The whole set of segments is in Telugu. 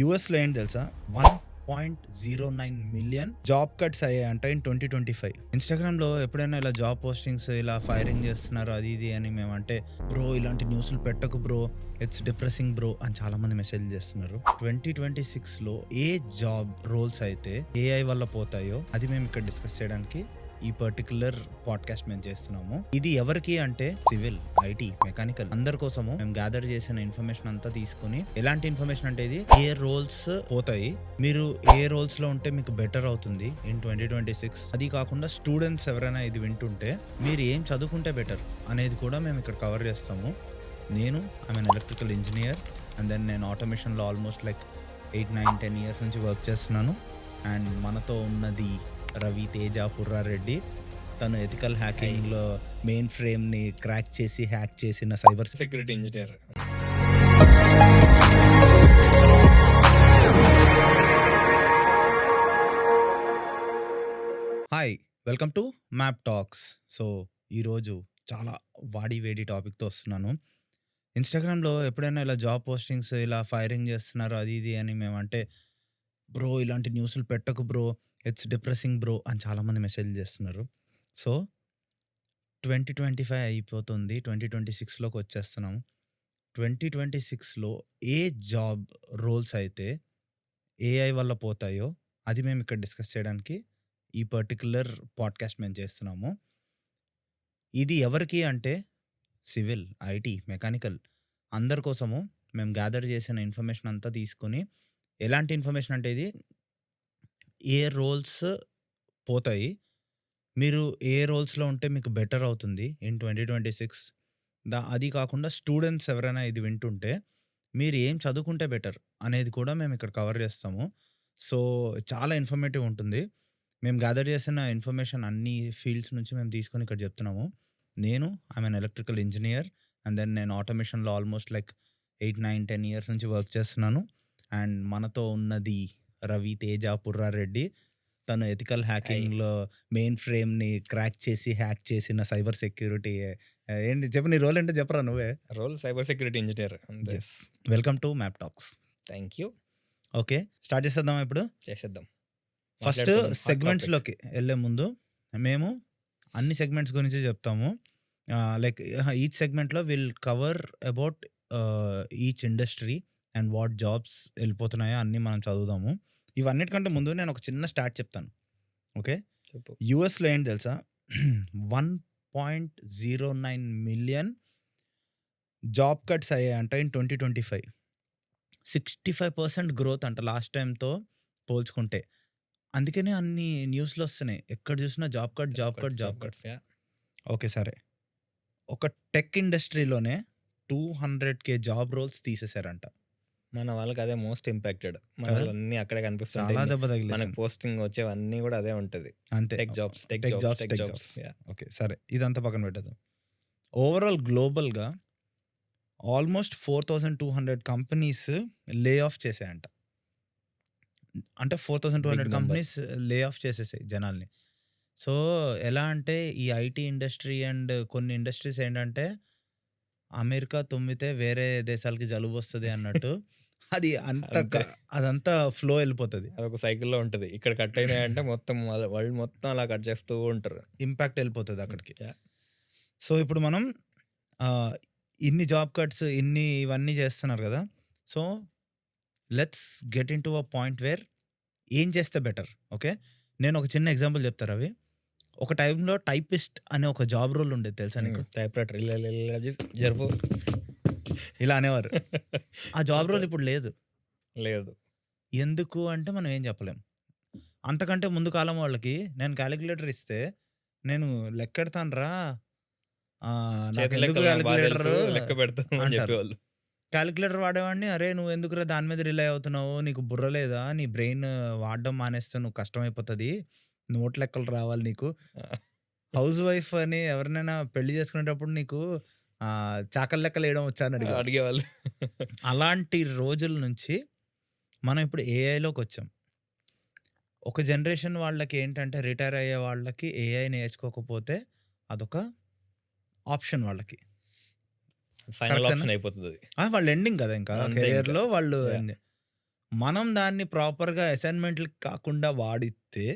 యూఎస్‌లో ఏంటి తెలుసా? 1.09 మిలియన్ జాబ్ కట్స్ అయ్యాయంట ఇన్ 2025. ఇన్‌స్టాగ్రామ్‌లో ఎప్పుడైనా ఇలా జాబ్ పోస్టింగ్స్ ఇలా ఫైరింగ్ చేస్తున్నారు అది ఇది అని మేమంటే, బ్రో ఇలాంటి న్యూస్‌లు పెట్టకు బ్రో, ఇట్స్ డిప్రెసింగ్ బ్రో అని చాలామంది మెసేజ్‌లు చేస్తున్నారు. 2026లో ఏ జాబ్ రోల్స్ అయితే ఏఐ వల్ల పోతాయో అది మేము ఇక్కడ డిస్కస్ చేయడానికి ఈ పర్టికులర్ పాడ్కాస్ట్ మేము చేస్తున్నాము. ఇది ఎవరికి అంటే సివిల్, ఐటీ, మెకానికల్ అందరి కోసము మేము గ్యాదర్ చేసిన ఇన్ఫర్మేషన్ అంతా తీసుకుని, ఎలాంటి ఇన్ఫర్మేషన్ అంటే ఇది ఏ రోల్స్ పోతాయి, మీరు ఏ రోల్స్ లో ఉంటే మీకు బెటర్ అవుతుంది ఇన్ 2026. అది కాకుండా స్టూడెంట్స్ ఎవరైనా ఇది వింటుంటే మీరు ఏం చదువుకుంటే బెటర్ అనేది కూడా మేము ఇక్కడ కవర్ చేస్తాము. నేను I am electrical engineer and then నేను ఆటోమేషన్లో ఆల్మోస్ట్ లైక్ 8, 9, 10 ఇయర్స్ నుంచి వర్క్ చేస్తున్నాను. అండ్ మనతో ఉన్నది రవి తేజ పుర్రారెడ్డి. తను ఎథికల్ హ్యాకింగ్లో మెయిన్ ఫ్రేమ్ని క్రాక్ చేసి హ్యాక్ చేసిన cyber security engineer. Hi, welcome to map talks. So ఈరోజు చాలా వాడి వేడి టాపిక్తో వస్తున్నాను. ఇన్స్టాగ్రామ్లో ఎప్పుడైనా ఇలా జాబ్ పోస్టింగ్స్ ఇలా ఫైరింగ్ చేస్తున్నారు అది ఇది అని మేమంటే, బ్రో ఇలాంటి న్యూస్లు పెట్టకు బ్రో, ఇట్స్ డిప్రెసింగ్ బ్రో అని చాలామంది మెసేజ్లు చేస్తున్నారు. సో 2025 అయిపోతుంది, 2026లోకి వచ్చేస్తున్నాం. 2026లో ఏ జాబ్ రోల్స్ అయితే ఏఐ వల్ల పోతాయో అది మేము ఇక్కడ డిస్కస్ చేయడానికి ఈ పర్టికులర్ పాడ్కాస్ట్ మేము చేస్తున్నాము. ఇది ఎవరికి అంటే సివిల్, ఐటీ, మెకానికల్ అందరి కోసము మేము గ్యాదర్ చేసిన ఇన్ఫర్మేషన్ అంతా తీసుకుని, ఎలాంటి ఇన్ఫర్మేషన్ అంటే ఇది ఏ రోల్స్ పోతాయి, మీరు ఏ రోల్స్లో ఉంటే మీకు బెటర్ అవుతుంది ఇన్ 2026. అది కాకుండా స్టూడెంట్స్ ఎవరైనా ఇది వింటుంటే మీరు ఏం చదువుకుంటే బెటర్ అనేది కూడా మేము ఇక్కడ కవర్ చేస్తాము. సో చాలా ఇన్ఫర్మేటివ్ ఉంటుంది. మేము గ్యాదర్ చేసిన ఇన్ఫర్మేషన్ అన్ని ఫీల్డ్స్ నుంచి మేము తీసుకొని ఇక్కడ చెప్తున్నాము. నేను I am electrical engineer and then నేను ఆటోమేషన్లో ఆల్మోస్ట్ లైక్ 8, 9, 10 ఇయర్స్ నుంచి వర్క్ చేస్తున్నాను. అండ్ మనతో ఉన్నది రవి తేజ పుర్రారెడ్డి. తను ఎథికల్ హ్యాకింగ్లో మెయిన్ ఫ్రేమ్ని క్రాక్ చేసి హ్యాక్ చేసిన సైబర్ సెక్యూరిటీ. ఏంటి చెప్పు, నీ రోల్ ఏంటో చెప్పరా నువ్వే. Role cyber security engineer. Welcome to map talks. Thank you. Okay, start చేసేద్దాం. ఇప్పుడు చేసేద్దాం. ఫస్ట్ సెగ్మెంట్స్లోకి వెళ్ళే ముందు మేము అన్ని సెగ్మెంట్స్ గురించి చెప్తాము. లైక్ ఈచ్ సెగ్మెంట్లో will cover about each industry and what jobs వెళ్ళిపోతున్నాయో అన్నీ మనం చదువుదాము. ఇవన్నిటికంటే ముందు నేను ఒక చిన్న స్టార్ట్ చెప్తాను. ఓకే, యూఎస్లో ఏంటి తెలుసా? 1.09 మిలియన్ జాబ్ కట్స్ అయ్యాయంట ఇన్ 2025. 65% గ్రోత్ అంట లాస్ట్ టైంతో పోల్చుకుంటే. అందుకనే అన్ని న్యూస్లు వస్తున్నాయి, ఎక్కడ చూసినా job cut job cut job cut. Okay సరే, ఒక టెక్ ఇండస్ట్రీలోనే 200K జాబ్ రోల్స్ తీసేశారంట. మన వాళ్ళకి అదే మోస్ట్ ఇంపాక్టెడ్. మన అన్ని అక్కడే చాలా కనిపిస్తుంది. దెబ్బ మనకి తగిలింది పోస్టింగ్ వచ్చేవన్నీ కూడా అదే ఉంటుంది. అంతే, టెక్ జాబ్స్. ఓకే సరే, ఇదంతా పక్కన పెట్టదు. ఓవరాల్ గ్లోబల్గా ఆల్మోస్ట్ 4200 కంపెనీస్ లే ఆఫ్ చేసాయంట. అంటే 4200 కంపెనీస్ లే ఆఫ్ చేసేసాయి జనాల్ని. సో ఎలా అంటే ఈ ఐటీ ఇండస్ట్రీ అండ్ కొన్ని ఇండస్ట్రీస్ ఏంటంటే అమెరికా తుమ్మితే వేరే దేశాలకి జలుబు వస్తుంది అన్నట్టు అది అదంతా ఫ్లో వెళ్ళిపోతుంది. అదొక సైకిల్లో ఉంటుంది. ఇక్కడ కట్ అయినాయంటే మొత్తం వరల్డ్ మొత్తం అలా కట్ చేస్తూ ఉంటారు. ఇంపాక్ట్ వెళ్ళిపోతుంది అక్కడికి. సో ఇప్పుడు మనం ఇన్ని జాబ్ కట్స్ ఇవన్నీ చేస్తున్నారు కదా. So let's get in to a point where ఏం చేస్తే బెటర్. ఓకే, నేను ఒక చిన్న ఎగ్జాంపుల్ చెప్తారు అవి. ఒక టైంలో టైపిస్ట్ అనే ఒక జాబ్ రోల్ ఉండేది తెలుసా నీకు? టైప్ రైటర్ జరుపు ఇలా అనేవారు. ఆ జాబ్ రోల్ ఇప్పుడు లేదు. ఎందుకు అంటే మనం ఏం చెప్పలేం. అంతకంటే ముందు కాలం వాళ్ళకి నేను క్యాలిక్యులేటర్ ఇస్తే నేను లెక్కెడతాను రా, క్యాలిక్యులేటర్ వాడేవాడిని. అరే నువ్వు ఎందుకురా దాని మీద రిలై అవుతున్నావు, నీకు బుర్ర లేదా, నీ బ్రెయిన్ వాడడం మానేస్తే నువ్వు కష్టమైపోతుంది, నోట్ లెక్కలు రావాలి నీకు. హౌస్ వైఫ్ అని ఎవరినైనా పెళ్లి చేసుకునేటప్పుడు నీకు చాకల్ లెక్కలు వేయడం వచ్చాను అడిగేవాళ్ళు. అలాంటి రోజుల నుంచి మనం ఇప్పుడు ఏఐలోకి వచ్చాం. ఒక జనరేషన్ వాళ్ళకి ఏంటంటే రిటైర్ అయ్యే వాళ్ళకి ఏఐ నేర్చుకోకపోతే అదొక ఆప్షన్ వాళ్ళకి, ఫైనల్ ఆప్షన్ అయిపోతుంది. వాళ్ళు ఎండింగ్ కదా ఇంకా కెరియర్లో వాళ్ళు. మనం దాన్ని ప్రాపర్‌గా అసైన్‌మెంట్‌లకి కాకుండా వాడితే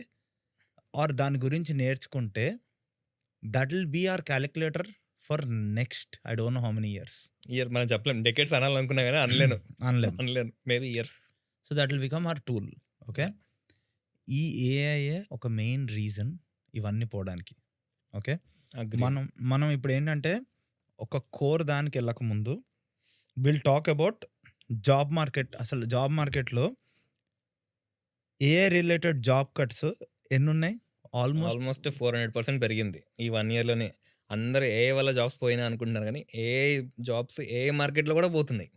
ఆర్ దాని గురించి నేర్చుకుంటే that will be our calculator for next I don't know how many years. Year మనం చెప్పలేం. డెకేడ్స్ అనాలనుకున్నా గాని అనలేను. అనలేం. అనలేను. Maybe years. So that will become our tool. Okay. Yeah! ఈ ఏఐయే ఒక మెయిన్ రీజన్ ఇవన్నీ పోవడానికి. ఓకే. అగ్రీ. మనం ఇప్పుడేంటంటే ఒక కోర్ దానికెళ్ళకముందు we'll talk about job market. అసలు జాబ్ మార్కెట్‌లో ఏఐ రిలేటెడ్ జాబ్ కట్స్ ఎన్నున్నాయి? ఆల్మోస్ట్ 400% పెరిగింది. ఈ 1 ఇయర్‌లోనే. అందరూ ఏఐ వల్ల జాబ్స్ పోయినాయి అనుకుంటున్నారు గానీ, ఏఐ జాబ్స్ ఏఐ మార్కెట్‌లో కూడా పోతున్నాయి.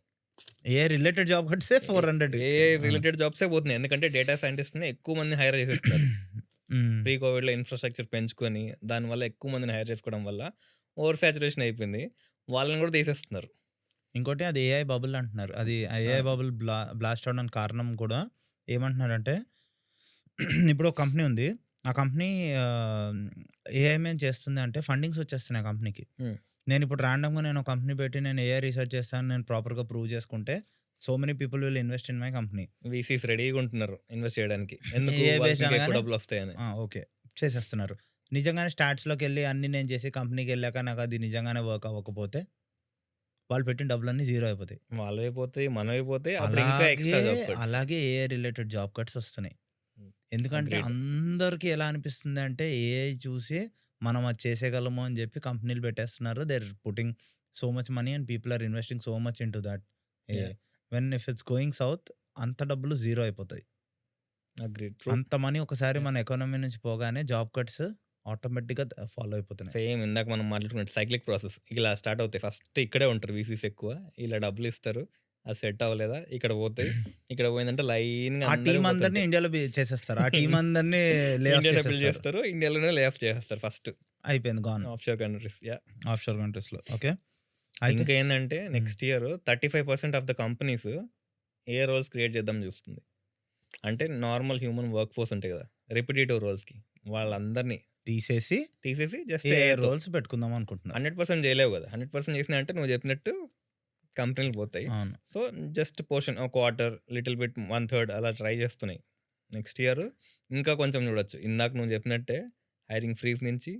ఏఐ రిలేటెడ్ జాబ్ కట్సే 400. ఏఐ రిలేటెడ్ జాబ్సే పోతున్నాయి. ఎందుకంటే డేటా సైంటిస్ట్‌ని ఎక్కువ మందిని హైర్ చేసేస్తున్నారు. హ్మ్. ప్రీ కోవిడ్‌లో ఇన్‌ఫ్రాస్ట్రక్చర్ పెంచుకొని, దానివల్ల ఎక్కువ మందిని హైర్ చేసుకోవడం వల్ల ఓవర్ సాచురేషన్ అయిపోయింది. వాళ్ళని కూడా తీసేస్తున్నారు. ఇంకోటి అది ఏఐ బబుల్ అంటున్నారు. అది ఏఐ ఆ! బబుల్ బ్లాస్ట్ అవ్వడానికి కారణం కూడా ఏమంటున్నారంటే ఇప్పుడు ఒక కంపెనీ ఉంది. ఆ కంపెనీ ఏఐ మీద చేస్తుంది అంటే ఫండింగ్స్ వచ్చేస్తున్నాయి ఆ కంపెనీకి. హ్మ్. నేనిప్పుడు ర్యాండమ్‌గా నేను ఒక కంపెనీ పెట్టి నేను ఏఐ రిసర్చ్ చేస్తాను. నేను ప్రాపర్‌గా ప్రూవ్ చేసుకుంటే so many people will invest in my company. VCs రెడీగా ఉంటున్నారు ఇన్వెస్ట్ చేయడానికి. ఎందుకు? ఏఐ వాళ్ళకి బేస్డ్ ఇంకా ఎక్కువ అనగానే డబ్బులొస్తాయని. ఓకే. చేసేస్తున్నారు. నిజంగానే స్టాట్స్‌లోకెళ్ళి అన్నీ నేను చేసి కంపెనీకెళ్ళాక నాకు అది నిజంగానే వర్క్ అవ్వకపోతే వాళ్ళు పెట్టిన డబ్బులన్నీ జీరో అయిపోతాయి. వాళ్ళవి పోతాయి, మనవి పోతాయి. అప్పుడు ఇంకా ఎక్స్‌ట్రా జాబ్ కట్స్. అలాగే ఏఐ రిలేటెడ్ జాబ్ కట్స్ వస్తున్నాయి. హ్మ్. ఎందుకంటే అగ్రీడ్. అందరికి ఎలా అనిపిస్తుందంటే ఏఐ చూసి మనం అది చేసేయగలము అని చెప్పి కంపెనీలు పెట్టేస్తున్నారు. They are putting so much money and people are investing so much into that AI. Yeah! When if it's going south అంత డబ్బులు జీరో అయిపోతాయి. అగ్రీడ్. ట్రూ. అంత మనీ ఒకసారి యాహ్! మన ఎకానమీ నుంచి పోగానే జాబ్ కట్స్ ఆటోమేటిక్‌గా ఫాలో అయిపోతున్నాయి. సేమ్ ఇందాక మనం మాట్లాడుకున్నట్టు సైక్లిక్ ప్రాసెస్. ఇలా స్టార్ట్ అవుతాయి. ఫస్ట్ ఇక్కడే ఉంటారు వీసీస్ ఎక్కువ. ఇలా డబ్బులిస్తారు. అది సెట్ అవ్వలేదా ఇక్కడ పోతాయి. ఇక్కడ పోయిందంటే లైన్‌గా ఆ అందరివి టీమ్ అందరిని పోతుంటాయి. ఇండియాలో చేసేస్తారు. ఆ టీమ్ అందరిని లే ఆఫ్ ఇండియాలో బిల్డ్ చేసేస్తారు. చేస్తారు. ఇండియాలోనే లే ఆఫ్ చేసేస్తారు ఫస్ట్. అయిపోయింది గాన్. Offshore countries. యాహ్! ఆఫ్‌షోర్ కంట్రీస్‌లో. ఓకే. అయితే ఇంకా ఏందంటే hmm. Next year 35% of the companies ఏ రోల్స్ క్రియేట్ చేద్దామని చూస్తుంది. అంటే నార్మల్ హ్యూమన్ వర్క్ ఫోర్స్ ఉంటాయి కదా! రిపిటీటివ్ రోల్స్‌కి వాళ్ళందరిని తీసేసి తీసేసి జస్ట్ ఏఐ ఏఐతో. రోల్స్ పెట్టుకుందాం అనుకుంటున్నారు. 100% చేయలేవు కదా! 100% చేసినాయంటే నువ్వు చెప్పినట్టు కంపెనీలు పోతాయి. అవును. సో, జస్ట్ పోర్షన్ ఒక క్వార్టర్, లిటిల్ బిట్ 1/3 అలా ట్రై చేస్తున్నాయి. నెక్స్ట్ ఇయర్ ఇంకా కొంచెం చూడొచ్చు. ఇందాక నువ్వు చెప్పినట్టే హైరింగ్ ఫ్రీజ్ నుంచి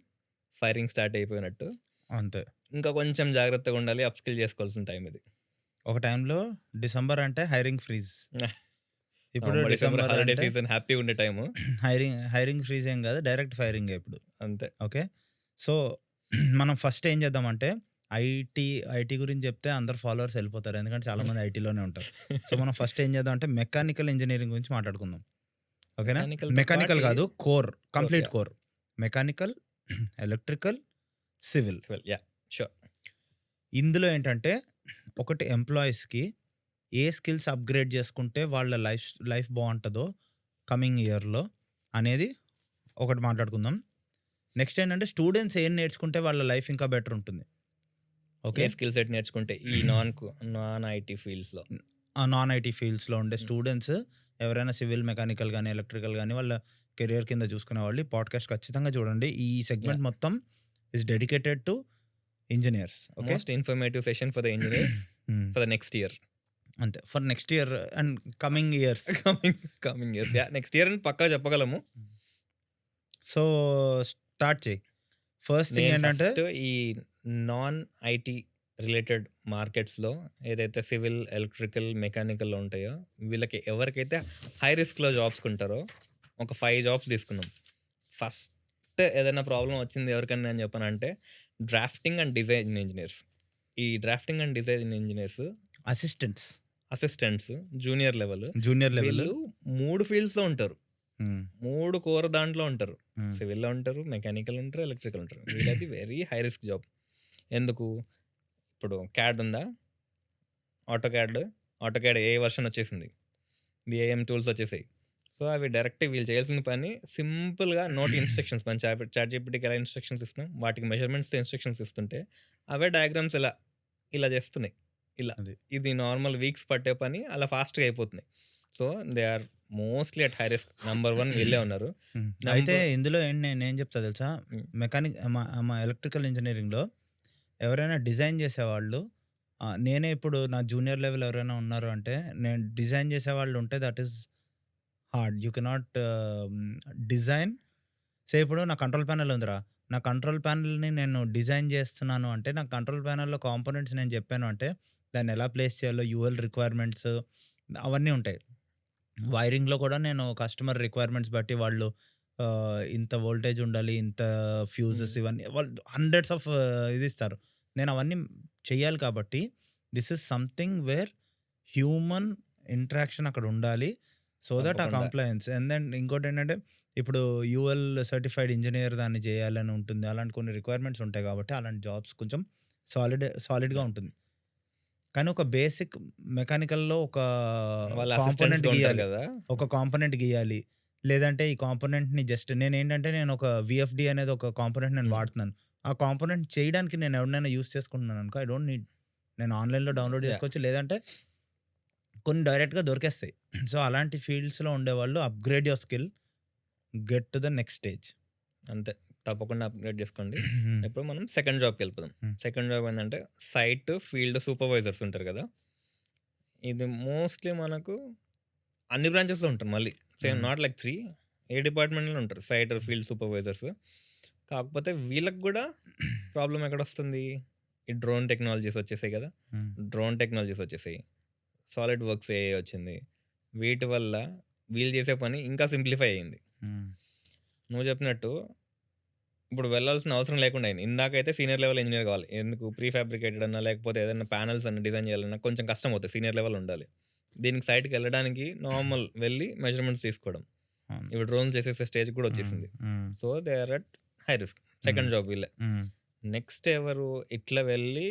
ఫైరింగ్ స్టార్ట్ అయిపోయినట్టు. అంతే. ఇంకా కొంచెం జాగ్రత్తగా ఉండాలి. అప్ స్కిల్ చేసుకోవాల్సిన టైం ఇది. ఒక టైంలో డిసెంబర్ అంటే హైరింగ్ ఫ్రీజ్. ఇప్పుడు నవంబర్, డిసెంబర్ డిసెంబర్ హాలిడే అంటే సీజన్ హ్యాపీగా ఉండే టైము. హైరింగ్ ఫ్రీజ్ ఏం కాదు. డైరెక్ట్ ఫైరింగే ఇప్పుడు. అంతే. ఓకే. సో, మనం ఫస్ట్ ఏం చేద్దామంటే ఐటీ గురించి చెప్తే అందరు ఫాలోవర్స్ వెళ్ళిపోతారు. ఎందుకంటే చాలామంది ఐటీలోనే ఉంటారు. సో, మనం ఫస్ట్ ఏం చేద్దామంటే మెకానికల్ ఇంజినీరింగ్ గురించి మాట్లాడుకుందాం. ఓకేనా? మెకానికల్‌తో మెకానికల్ పాటి కాదు core, complete yeah! Core. Mechanical, electrical, civil. Yeah! Sure. ఇందులో ఏంటంటే ఒకటి ఎంప్లాయీస్‌కి ఏ స్కిల్స్ అప్‌గ్రేడ్ చేసుకుంటే వాళ్ళ లైఫ్ బావుంటదో కమింగ్ ఇయర్‌లో అనేది ఒకటి మాట్లాడుకుందాం. నెక్స్ట్ ఏంటంటే స్టూడెంట్స్ ఏం నేర్చుకుంటే వాళ్ళ లైఫ్ ఇంకా బెటర్ ఉంటుంది. ఓకే. ఏ స్కిల్ సెట్ నేర్చుకుంటే ఈ నాన్ ఐటీ ఫీల్డ్స్‌లో. ఆ నాన్ ఐటీ ఫీల్డ్స్‌లో ఉండే హ్మ్. స్టూడెంట్స్ ఎవరైనా సివిల్, మెకానికల్ గాని, ఎలక్ట్రికల్ గాని వాళ్ళ కెరియర్ కింద చూసుకునే వాళ్ళు ఈ పాడ్‌కాస్ట్ ఖచ్చితంగా చూడండి. ఈ సెగ్మెంట్ యాహ్! మొత్తం is dedicated to engineers. Okay. Most informative session for the engineers hmm. For the next year. అంతే. For next year and coming years. Coming years. Yeah! Next year అని పక్కా చెప్పగలము. సో, స్టార్ట్ చెయి. ఫస్ట్ థింగ్ నేను ఏంటంటే ఫస్ట్ ఈ నాన్ ఐటీ రిలేటెడ్ మార్కెట్స్‌లో ఏదైతే సివిల్, ఎలక్ట్రికల్, మెకానికల్‌లో ఉంటాయో వీళ్ళకి ఎవరికైతే హై రిస్క్‌లో జాబ్స్ కొంటారో ఒక 5 జాబ్స్ తీసుకుందాం. ఫస్ట్ ఏదైనా ప్రాబ్లమ్ వచ్చింది ఎవరికన్నా అని చెప్పనంటే డ్రాఫ్టింగ్ అండ్ డిజైన్ ఇంజినీర్స్. ఈ drafting and design engineers assistants, assistants junior level junior level. వీళ్ళు 3 ఫీల్డ్స్‌లో ఉంటారు. హ్మ్. 3 కోర్ దాంట్లో ఉంటారు. హ్మ్. సివిల్‌లో ఉంటారు, మెకానికల్ ఉంటారు, ఎలక్ట్రికల్ ఉంటారు. వీళ్ళది వెరీ హై రిస్క్ జాబ్. ఎందుకు? ఇప్పుడు క్యాడ్ ఉందా? ఆటోక్యాడ్ ఏ వర్షన్ వచ్చేసింది. బిఐఎం టూల్స్ వచ్చేసాయి. సో, అవి డైరెక్ట్ వీళ్ళు చేయాల్సిన పని సింపుల్‌గా నోట్ ఇన్‌స్ట్రక్షన్స్ మనం చాట్‌జీపీటీకి ఎలా ఇన్‌స్ట్రక్షన్స్ ఇస్తున్నాం, వాటికి మెజర్‌మెంట్స్‌తో ఇన్‌స్ట్రక్షన్స్ ఇస్తుంటే అవే డయాగ్రామ్స్ ఇలా చేస్తున్నాయి. ఇలా. అది. ఇది నార్మల్ వీక్స్ పట్టే పని అలా ఫాస్ట్‌గా అయిపోతుంది. So, they are mostly at high risk. Number 1 వీళ్ళే ఉన్నారు. హ్మ్. అయితే నంబర్ ఇందులో నేనేం చెప్తా తెలుసా? హ్మ్. మా ఎలక్ట్రికల్ ఇంజినీరింగ్‌లో ఎవరైనా డిజైన్ చేసేవాళ్ళు నేనే ఇప్పుడు నా జూనియర్ లెవెల్ ఎవరైనా ఉన్నారు అంటే, నేను డిజైన్ చేసేవాళ్ళు ఉంటే that is hard. You cannot design ఇప్పుడు నా కంట్రోల్ ప్యానెల్ ఉందిరా. నా కంట్రోల్ ప్యానెల్‌ని నేను డిజైన్ చేస్తున్నాను అంటే, నా కంట్రోల్ ప్యానెల్‌లో కాంపోనెంట్స్ నేను చెప్పాను అంటే, దాన్ని ఎలా ప్లేస్ చేయాలో యూఎల్ రిక్వైర్మెంట్స్ అవన్నీ ఉంటాయి. వైరింగ్‌లో కూడా నేను కస్టమర్ రిక్వైర్మెంట్స్ బట్టి వాళ్ళు ఇంత వోల్టేజ్ ఉండాలి, ఇంత ఫ్యూజెస్ హ్మ్. ఇవన్నీ వాళ్ళు హండ్రెడ్స్ ఆఫ్ ఇది ఇస్తారు. నేను అవన్నీ చెయ్యాలి కాబట్టి this is something where human interaction అక్కడ ఉండాలి. సో దట్ ఆ తప్పకుండా. కంప్లయన్స్ అండ్ దెన్ ఇంకోటేంటంటే ఇప్పుడు యూఎల్ సర్టిఫైడ్ ఇంజినీర్ దాన్ని చేయాలని ఉంటుంది. అలాంటి కొన్ని రిక్వైర్మెంట్స్ ఉంటాయి కాబట్టి అలాంటి జాబ్స్ కొంచెం సాలిడ్‌గా యాహ్! ఉంటుంది. కానీ ఒక బేసిక్ మెకానికల్‌లో ఒక వాళ్ళ కాంపోనెంట్ అసిస్టెంట్స్‌గా ఉంటారు గీయాలి. గదా! ఒక కాంపోనెంట్ గీయాలి. లేదంటే ఈ కాంపోనెంట్‌ని జస్ట్ నేను ఒక వీఎఫ్‌డి అనేది ఒక కాంపోనెంట్ నేను హ్మ్. వాడుతున్నాను. ఆ కాంపోనెంట్ చేయడానికి నేను ఎవరినైనా యూజ్ చేసుకుంటున్నాననుకో ఐ డోంట్ నీడ్ నేను ఆన్‌లైన్‌లో డౌన్‌లోడ్ యాహ్! చేసుకోవచ్చు. లేదంటే కొన్ని డైరెక్ట్‌గా దొరికేస్తాయి. సో, అలాంటి ఫీల్డ్స్‌లో ఉండేవాళ్ళు upgrade your skill. Get to the next stage. అంతే. తప్పకుండా అప్‌గ్రేడ్ జేసుకోండి. హ్మ్. ఇప్పుడు మనం సెకండ్ జాబ్‌కెళ్ళిపోదాం. హ్మ్. సెకండ్ జాబ్ ఏందంటే సైట్ ఫీల్డ్ సూపర్వైజర్స్ ఉంటారు గదా! ఇది మోస్ట్‌లీ మనకు అన్ని బ్రాంచెస్‌లో ఉంటారు మళ్ళీ. సేమ్ హ్మ్. నాట్ లైక్ 3 ఏ డిపార్ట్‌మెంట్‌లో ఉంటారు. Site, field supervisors. కాకపోతే వీళ్ళకి గూడా ప్రాబ్లమ్ ఎక్కడొస్తుంది? ఈ డ్రోన్ టెక్నాలజీస్ వచ్చేసాయి గదా! హ్మ్. డ్రోన్ టెక్నాలజీస్ వచ్చేసాయి. సాలిడ్ వర్క్స్ ఏఐ వచ్చింది. వీటి వల్ల వీళ్ళు చేసే పని ఇంకా సింప్లిఫై అయింది. హ్మ్. నువ్వు చెప్పినట్టు ఇప్పుడు వెళ్ళాల్సిన అవసరం లేకుండా అయింది. ఇందాకైతే సీనియర్ లెవెల్ ఇంజినీర్ కావాలి. ఎందుకు ప్రీ ఫ్యాబ్రికేటెడ్ అన్నా లేకపోతే ఏదైనా ప్యానెల్స్ అన్నా డిజైన్ చేయాలన్నా కొంచెం కష్టం అవుతది. సీనియర్ లెవెల్ ఉండాలి. దీనికి సైట్‌కెళ్ళడానికి నార్మల్ వెళ్లి మెజర్‌మెంట్స్ తీసుకోవడం. అవును. ఇప్పుడు డ్రోన్ చేసేసే స్టేజ్‌కి కూడా హ్మ్. వచ్చేసింది. Hmm. So, they are at high risk. Hmm. Second job వీళ్ళే. హ్మ్. నెక్స్ట్ ఎవరు ఇట్లా వెళ్ళి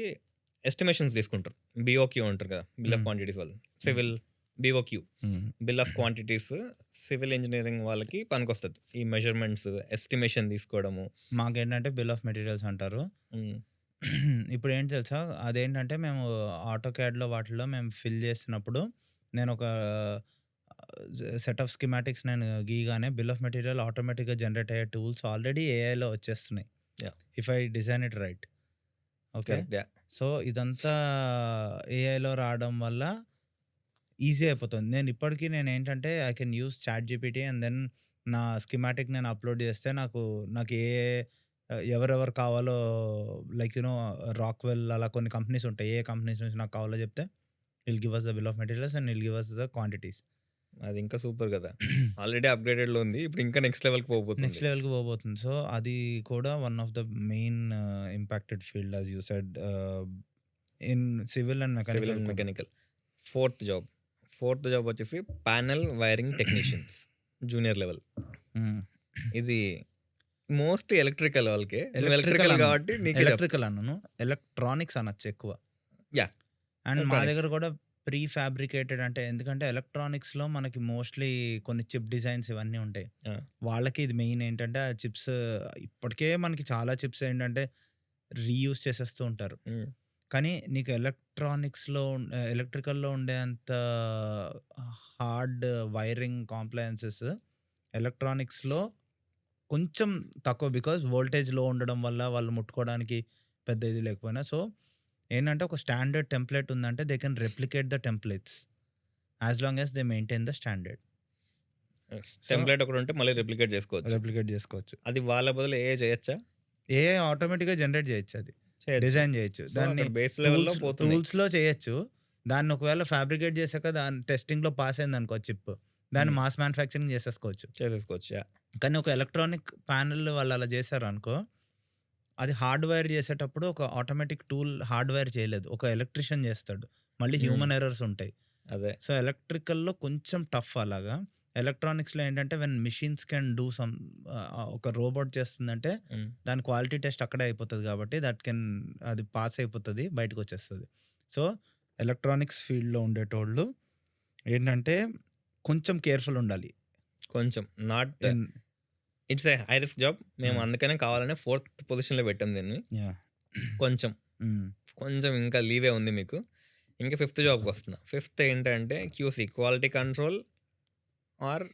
ఎస్టిమేషన్స్ తీసుకుంటారు. బీఓక్యూ అంటారు కదా! బిల్ ఆఫ్ హ్మ్. క్వాంటిటీస్ వాళ్ళు. Hmm. Civil BOQ. Hmm. Bill of quantities civil engineering వాళ్ళకి పనికొస్తది. ఈ మెజర్‌మెంట్స్, ఎస్టిమేషన్ తీసుకోవడము. మాకేంటంటే బిల్ ఆఫ్ మెటీరియల్స్ అంటారు. హ్మ్. ఇప్పుడేంటి తెలుసా? అదేంటంటే మేము ఆటోకాడ్‌లో వాటిల్లో మేము ఫిల్ చేసినప్పుడు నేనొక సెట్ ఆఫ్ స్కీమాటిక్స్ నేను గీయగానే బిల్ ఆఫ్ మెటీరియల్ ఆటోమేటిక్‌గా జనరేట్ అయ్యే టూల్స్ ఆల్రెడీ ఏఐలో వచ్చేస్తున్నాయి. Yeah! If I design it right. Okay. Correct. Yeah! So, ఇదంతా ఏఐలో రావడం వల్ల ఈజీ అయిపోతుంది. నేనేంటంటే I can use ChatGPT and then నా స్కీమాటిక్ నేను అప్‌లోడ్ చేస్తే నాకు ఎవరెవరు కావాలో లైక్ రాక్‌వెల్ అలా కొన్ని కంపెనీస్ ఉంటాయి. ఏ కంపెనీస్ నుంచి నాకు కావాలో చెప్తే he'll give us the bill of materials and he'll give us the quantities. అది ఇంకా సూపర్ గదా! ఆల్రెడీ అప్‌గ్రేడెడ్‌లో ఉంది. ఇప్పుడు ఇంకా నెక్స్ట్ లెవెల్‌కి నెక్స్ట్ పోబోతుంది. లెవెల్‌కి పోబోతుంది. సో, అది కూడా one of the main impacted field as you said in civil and civil mechanical and కూడా. Mechanical. Fourth job. Fourth job వచ్చేసి panel wiring technicians. Junior level. Hmm. ఇది మోస్ట్‌లీ ఎలక్ట్రికల్ వాళ్ళకే. నువ్వు ఎలక్ట్రికల్ ఎలక్ట్రికల్ అనను. కాబట్టి నీకే చెప్తా. ఎలక్ట్రికల్ అనను. ఎలక్ట్రానిక్స్ అనొచ్చు ఎక్కువ. యాహ్! అండ్ మా ఎలక్ట్రానిక్స్. దగ్గర కూడా ప్రీ ఫ్యాబ్రికేటెడ్ అంటే ఎందుకంటే ఎలక్ట్రానిక్స్‌లో మనకి మోస్ట్‌లీ కొన్ని చిప్ డిజైన్స్ ఇవన్నీ ఉంటాయి. ఆ! వాళ్ళకి ఇది మెయిన్ ఏంటంటే ఆ చిప్స్ ఇప్పటికే మనకి చాలా చిప్స్ ఏంటంటే రీయూజ్ చేసేస్తూ ఉంటారు. హ్మ్. కానీ నీకు ఎలక్ట్రికల్‌లో ఉండేంత హార్డ్ వైరింగ్ కాంప్లయెన్సెస్ ఎలక్ట్రానిక్స్‌లో కొంచెం తక్కువ. బికాజ్ వోల్టేజ్ లో ఉండడం వల్ల వాళ్ళు ముట్టుకోవడానికి పెద్ద ఇది లేకపోయినా. సో, ఏంటంటే ఒక స్టాండర్డ్ టెంప్లేట్ ఉందంటే they can replicate the templates as long as they maintain the standard. So, template ఒకటుంటే మళ్ళీ రెప్లికేట్ చేసుకోవచ్చు. రెప్లికేట్ చేసుకోవచ్చు. అది వాళ్ళ బదులు ఏఐ చేయొచ్చా? ఏఐ ఆటోమేటిక్‌గా జనరేట్ చేయొచ్చు అది. చేయొచ్చు. డిజైన్ చేయొచ్చు. సో, దాన్ని అక్కడ బేస్ లెవెల్‌లో పోతున్నాయి. టూల్స్‌లో చేయొచ్చు. దాన్ని ఒకవేళ ఫ్యాబ్రికేట్ చేసాక దాన్ని టెస్టింగ్‌లో పాస్ అయిందనుకో చిప్. దాన్ని హ్మ్. మాస్ మ్యానుఫ్యాక్చరింగ్ చేసేసుకోవచ్చు. చేసేసుకోవచ్చు. యాహ్! కానీ ఒక ఎలక్ట్రానిక్ ప్యానెల్ వాళ్ళు అలా చేశారనుకో అది హార్డ్‌వైర్ చేసేటప్పుడు ఒక ఆటోమేటిక్ టూల్ హార్డ్‌వైర్ చేయలేదు. ఒక ఎలక్ట్రీషియన్ చేస్తాడు. మళ్ళీ హ్మ్. హ్యూమన్ ఎర్రర్స్ ఉంటాయి. అదే. సో, ఎలక్ట్రికల్‌లో కొంచెం టఫ్ అలాగా. ఎలక్ట్రానిక్స్‌లో ఏంటంటే వెన్ మెషిన్స్ కెన్ డూ ఒక రోబోట్ చేస్తుందంటే హ్మ్. దాని క్వాలిటీ టెస్ట్ అక్కడే అయిపోతది కాబట్టి అది పాస్ అయిపోతది. బయటకొచ్చేస్తది. సో, ఎలక్ట్రానిక్స్ ఫీల్డ్‌లో ఉండేటోళ్ళు ఏంటంటే కొంచెం కేర్‌ఫుల్ ఉండాలి. కొంచెం not an it's a high risk job. మేము హ్మ్. అందుకనే కావాలనే ఫోర్త్ పొజిషన్‌లో పెట్టాం దీన్ని. యాహ్! కొంచెం, హ్మ్. కొంచెం ఇంకా లీవే ఉంది మీకు. ఇంకా ఫిఫ్త్ జాబ్‌కొస్తున్నా. ఫిఫ్త్ ఏంటంటే QC quality control are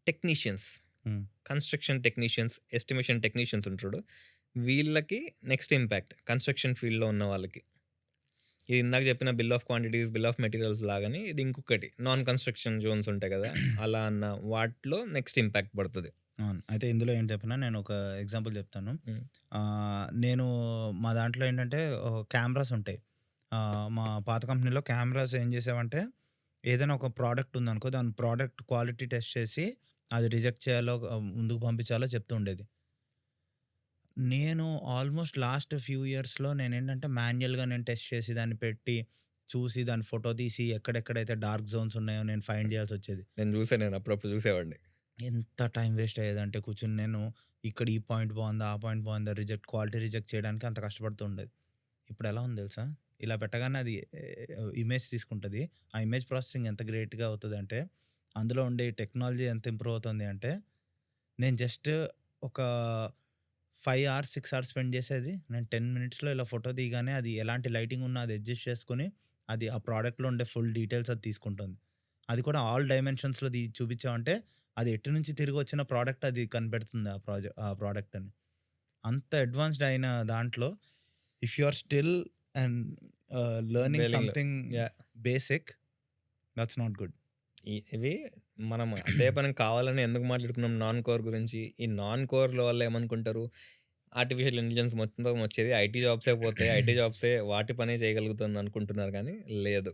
technicians. Hmm. Construction technicians, estimation technicians ఉంటారు. వీళ్ళకి నెక్స్ట్ ఇంపాక్ట్ కన్‌స్ట్రక్షన్ ఫీల్డ్‌లో ఉన్న వాళ్ళకి. ఇది ఇందాక చెప్పిన bill of quantities, bill of materials లాగానే ఇది ఇంకొకటి నాన్ కన్‌స్ట్రక్షన్ జోన్స్ ఉంటాయి కదా! అలా అన్న వాటిలో నెక్స్ట్ ఇంపాక్ట్ పడతది. అవును. అయితే ఇందులో ఏంటి చెప్పనా నేను ఒక ఎగ్జాంపుల్ చెప్తాను. హ్మ్. నేను మా దాంట్లో ఏంటంటే కెమెరాస్ ఉంటాయి. మా పాత కంపెనీలో కెమెరాస్ ఏం చేసామంటే ఏదైనా ఒక ప్రోడక్ట్ ఉందనుకో దాని ప్రోడక్ట్ క్వాలిటీ టెస్ట్ చేసి అది రిజెక్ట్ చేయాలో ముందుకు పంపించాలో చెప్తూ ఉండేది. నేను ఆల్మోస్ట్ లాస్ట్ ఫ్యూ ఇయర్స్‌లో నేనేంటంటే మాన్యుయల్‌గా నేను టెస్ట్ చేసి దాన్ని పెట్టి, చూసి దాన్ని ఫోటో తీసి ఎక్కడెక్కడైతే డార్క్ జోన్స్ ఉన్నాయో నేను ఫైండ్ చేయాల్సొచ్చేది. నేను అప్పుడప్పుడు చూసేవాడిని. ఎంత టైం వేస్ట్ అయ్యేదంటే కూర్చొని నేను ఇక్కడ ఈ పాయింట్ బావుందా? ఆ పాయింట్ బావుందా? క్వాలిటీ రిజెక్ట్ చేయడానికి అంత కష్టపడుతూ ఉండేది. ఇప్పుడెలా ఉంది తెలుసా? ఇలా పెట్టగానే అది ఇమేజ్ తీసుకుంటది. ఆ ఇమేజ్ ప్రాసెసింగ్ ఎంత గ్రేట్‌గా అవుతదంటే, అందులో ఉండే టెక్నాలజీ ఎంత ఇంప్రూవ్ అవుతుంది అంటే, నేను జస్ట్ ఒక 5 అవర్స్, 6 అవర్స్ స్పెండ్ చేసేది. నేను 10 మినిట్స్‌లో ఇలా ఫోటో తీయగానే అది ఎలాంటి లైటింగ్ ఉన్నా అది అడ్జస్ట్ చేసుకొని, అది ఆ ప్రొడక్ట్‌లో ఉండే ఫుల్ డీటెయిల్స్ అది తీసుకుంటుంది. అది కూడా ఆల్ డైమెన్షన్స్‌లో చూపించామంటే, అది ఎటు నుంచి తిరిగొచ్చిన ప్రొడక్ట్ అది కనిపెడుతుంది ఆ ప్రొడక్ట్ అని. అంత అడ్వాన్స్‌డ్ అయిన దాంట్లో if you are still and learning డైలింగ్‌లో something yeah! Basic that's not good. ఇవి మనం అదే పనికి కావాలని ఎందుకు మాట్లాడుకున్నాం నాన్ కోర్ గురించి. ఈ నాన్ కోర్‌ల వల్ల ఏమనుకుంటారు, ఆర్టిఫిషియల్ ఇంటెలిజెన్స్ మొత్తం వచ్చేది ఐటీ జాబ్సే పోతాయి. ఐటీ జాబ్సే వాటి పనే చేయగలుగుతుంది అనుకుంటున్నారు గానీ లేదు.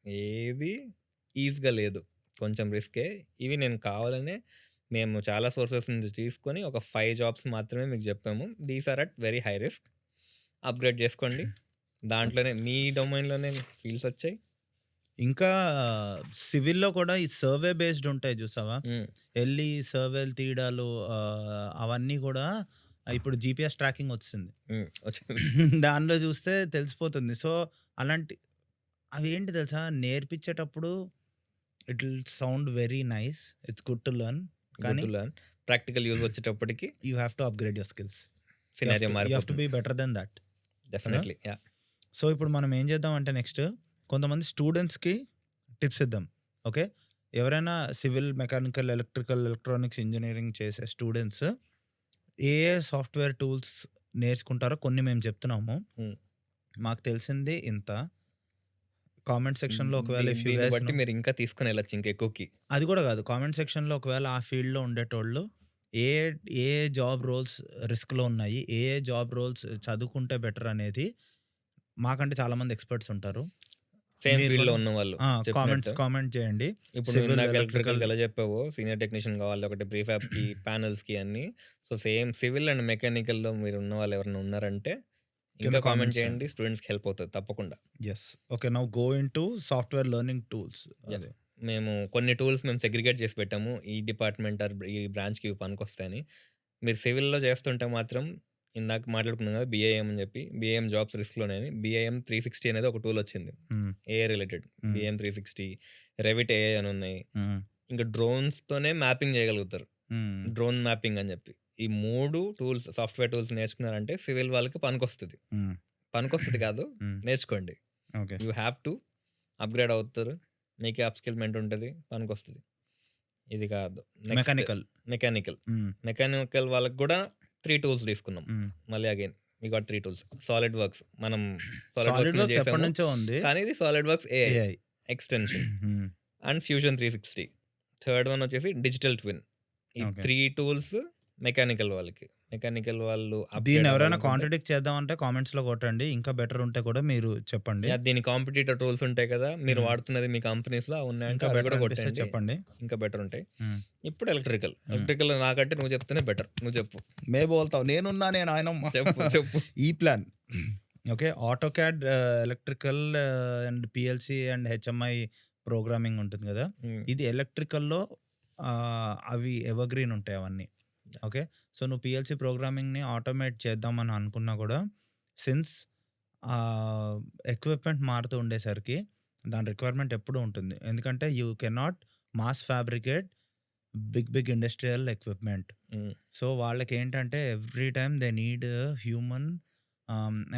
ఏది ఈజీగా లేదు. కొంచెం రిస్కే. ఇవి నేను కావాలనే మేము చాలా సోర్సెస్ నుంచి తీసుకొని ఒక 5 జాబ్స్ మాత్రమే మీకు చెప్పాము. These are at very high risk. Upgrade చేసుకోండి. దాంట్లోనే మీ డొమైన్‌లోనే ఫీల్డ్స్ వచ్చాయి. ఇంకా సివిల్‌లో కూడా ఈ సర్వే బేస్డ్ ఉంటాయి చూసావా? హ్మ్. ఎళ్లి సర్వేలు తీయడాలు అవన్నీ కూడా ఇప్పుడు జీపీఎస్ ట్రాకింగ్ వచ్చింది. హ్మ్. వచ్చింది. దానిలో చూస్తే తెలిసిపోతుంది. సో, అలాంటి అవేంటి తెలుసా? నేర్పించేటప్పుడు it will sound very nice. It's good to learn. Good కానీ టు లెర్న్. ప్రాక్టికల్ యూజ్ వచ్చేటప్పటికి you have to upgrade your skills. Scenario you have to మారిపోతుంది. Be better than that. కదా! డెఫినైట్‌లీ. యాహ్! సో, ఇప్పుడు మనం ఏం చేద్దామంటే నెక్స్ట్ కొంతమంది స్టూడెంట్స్‌కి టిప్స్ ఇద్దాం. ఓకే. ఎవరైనా civil, mechanical, electrical, electronics engineering చేసే స్టూడెంట్స్ ఏ ఏ సాఫ్ట్‌వేర్ టూల్స్ నేర్చుకుంటారో కొన్ని మేము చెప్తున్నాము. హ్మ్. మాకు తెలిసింది ఇంత. కామెంట్ సెక్షన్‌లో ఒకవేళ ఇఫ్ యూ దీన్ని గైస్ బట్టి నో మీరింకా తీసుకొనెళ్ళొచ్చు ఇంకెక్కువకి. అది కూడా కాదు. కామెంట్ సెక్షన్‌లో ఒకవేళ ఆ ఫీల్డ్‌లో ఉండేటోళ్ళు ఏ ఏ జాబ్ రోల్స్ రిస్క్‌లో ఉన్నాయి. ఏ ఏ జాబ్ రోల్స్ చదువుకుంటే బెటర్ అనేది మాకంటే చాలామంది ఎక్స్‌పర్ట్స్ ఉంటారు. సేమ్ మీరు ఫీల్డ్‌లో కూడా ఉన్నవాళ్ళు కామెంట్స్ చెప్పినట్టు. కామెంట్ చేయండి. ఇప్పుడు నువ్వు సివిల్, ఇందాక ఎలక్ట్రికల్ ఎలక్ట్రికల్‌కి ఎలా చెప్పావో సీనియర్ టెక్నీషియన్ కావాలి ఒకటి ప్రీఫాబ్‌కి, ప్యానెల్స్‌కి అన్నీ. సో, సేమ్ సివిల్ అండ్ మెకానికల్‌లో మీరున్న వాళ్ళు ఎవరైనా ఉన్నారంటే కింద ఇంకా కామెంట్ కామెంట్స్ చేయండి. చేయండి. స్టూడెంట్స్‌కి హెల్ప్ అవుతది తప్పకుండా. Yes. Okay. Now go into software learning tools. Yeah! అదే. మేము కొన్ని టూల్స్ సెగ్రిగేట్ చేసి పెట్టాము. ఈ డిపార్ట్‌మెంట్ ఆర్ ఈ బ్రాంచ్‌కి ఇవి పనికొస్తాయని. మీరు సివిల్‌లో చేస్తుంటే మాత్రం ఇందాక మాట్లాడుకున్నాం కదా! బీఐఎం అని చెప్పి. బీఐఎం జాబ్స్ రిస్క్‌లోనే అని. బీఐఎం 360 అనేది ఒక టూల్ వచ్చింది. హ్మ్. AI related. హ్మ్. బీఐఎం 360, రెవిట్ ఏఐ అని ఉన్నాయి. హ్మ్. ఇంకా డ్రోన్స్‌తోనే మ్యాపింగ్ చేయగలుగుతారు. హ్మ్. డ్రోన్ మ్యాపింగ్ అని చెప్పి. ఈ 3 టూల్స్ సాఫ్ట్‌వేర్ టూల్స్ నేర్చుకున్నారంటే సివిల్ వాళ్ళకి పనికొస్తది. హ్మ్. పనికొస్తది కాదు హ్మ్. నేర్చుకోండి. Okay. You have to upgrade అవుతారు. మీకే అప్‌స్కిల్‌మెంట్ ఉంటది. పనికొస్తది. ఇది కాదు. Next mechanical. మెకానికల్. హ్మ్. మెకానికల్ వాళ్ళకి కూడా 3 టూల్స్ తీసుకున్నాం. హ్మ్. మళ్ళీ again we got 3 tools. SolidWorks. మనం సాలిడ్ వర్క్స్ సాలిడ్ మీద వర్క్స్ చేసాము. ఎప్పటినుంచో ఉంది. కానీ ఇది SolidWorks AI AI. Extension హ్మ్. And Fusion 360. థర్డ్ వన్ వచ్చేసి డిజిటల్ ట్విన్. ఈ ఓకే. 3 టూల్స్ మెకానికల్ వాళ్ళకి. మెకానికల్ వాళ్ళు దీన్ని అప్‌గ్రేడ్ ఎవరైనా అవ్వాలనుకుంటే కాంట్రాడిక్ట్ చేద్దామంటే కామెంట్స్‌లో కొట్టండి. ఇంకా బెటర్ ఉంటే కూడా మీరు చెప్పండి. యాహ్! దీని కాంపిటీటర్ టూల్స్ ఉంటాయి కదా! మీరు హ్మ్. వాడుతున్నది మీ కంపెనీస్‌లో ఉన్నాయంటే ఇంకా అవి బెటర్ కూడా అనిపిస్తే కొట్టండి. చెప్పండి. ఇంకా బెటర్ ఉంటాయి. హ్మ్. ఇప్పుడు ఎలక్ట్రికల్. హ్మ్. ఎలక్ట్రికల్ నాకంటే నువ్వు చెప్తేనే బెటర్. నువ్వు చెప్పు. మే బోల్తావు నేనున్నానే నాయనమ్మ. చెప్పు. చెప్పు. ఈ plan. Okay. AutoCAD, electrical and PLC and HMI programming ఉంటుంది గదా! హ్మ్. ఇది ఎలక్ట్రికల్‌లో అవి ఎవర్‌గ్రీన్ ఉంటాయి అవన్నీ. ఓకే. సో, నువ్వు పీఎల్సీ ప్రోగ్రామింగ్‌ని ఆటోమేట్ చేద్దామని అనుకున్నా గూడా సిన్స్ ఎక్విప్‌మెంట్ మారుతూ ఉండేసరికి దాని రిక్వైర్‌మెంట్ ఎప్పుడూ ఉంటుంది. ఎందుకంటే you cannot mass fabricate big industrial equipment. హ్మ్. సో, వాళ్ళకేంటంటే every time they need human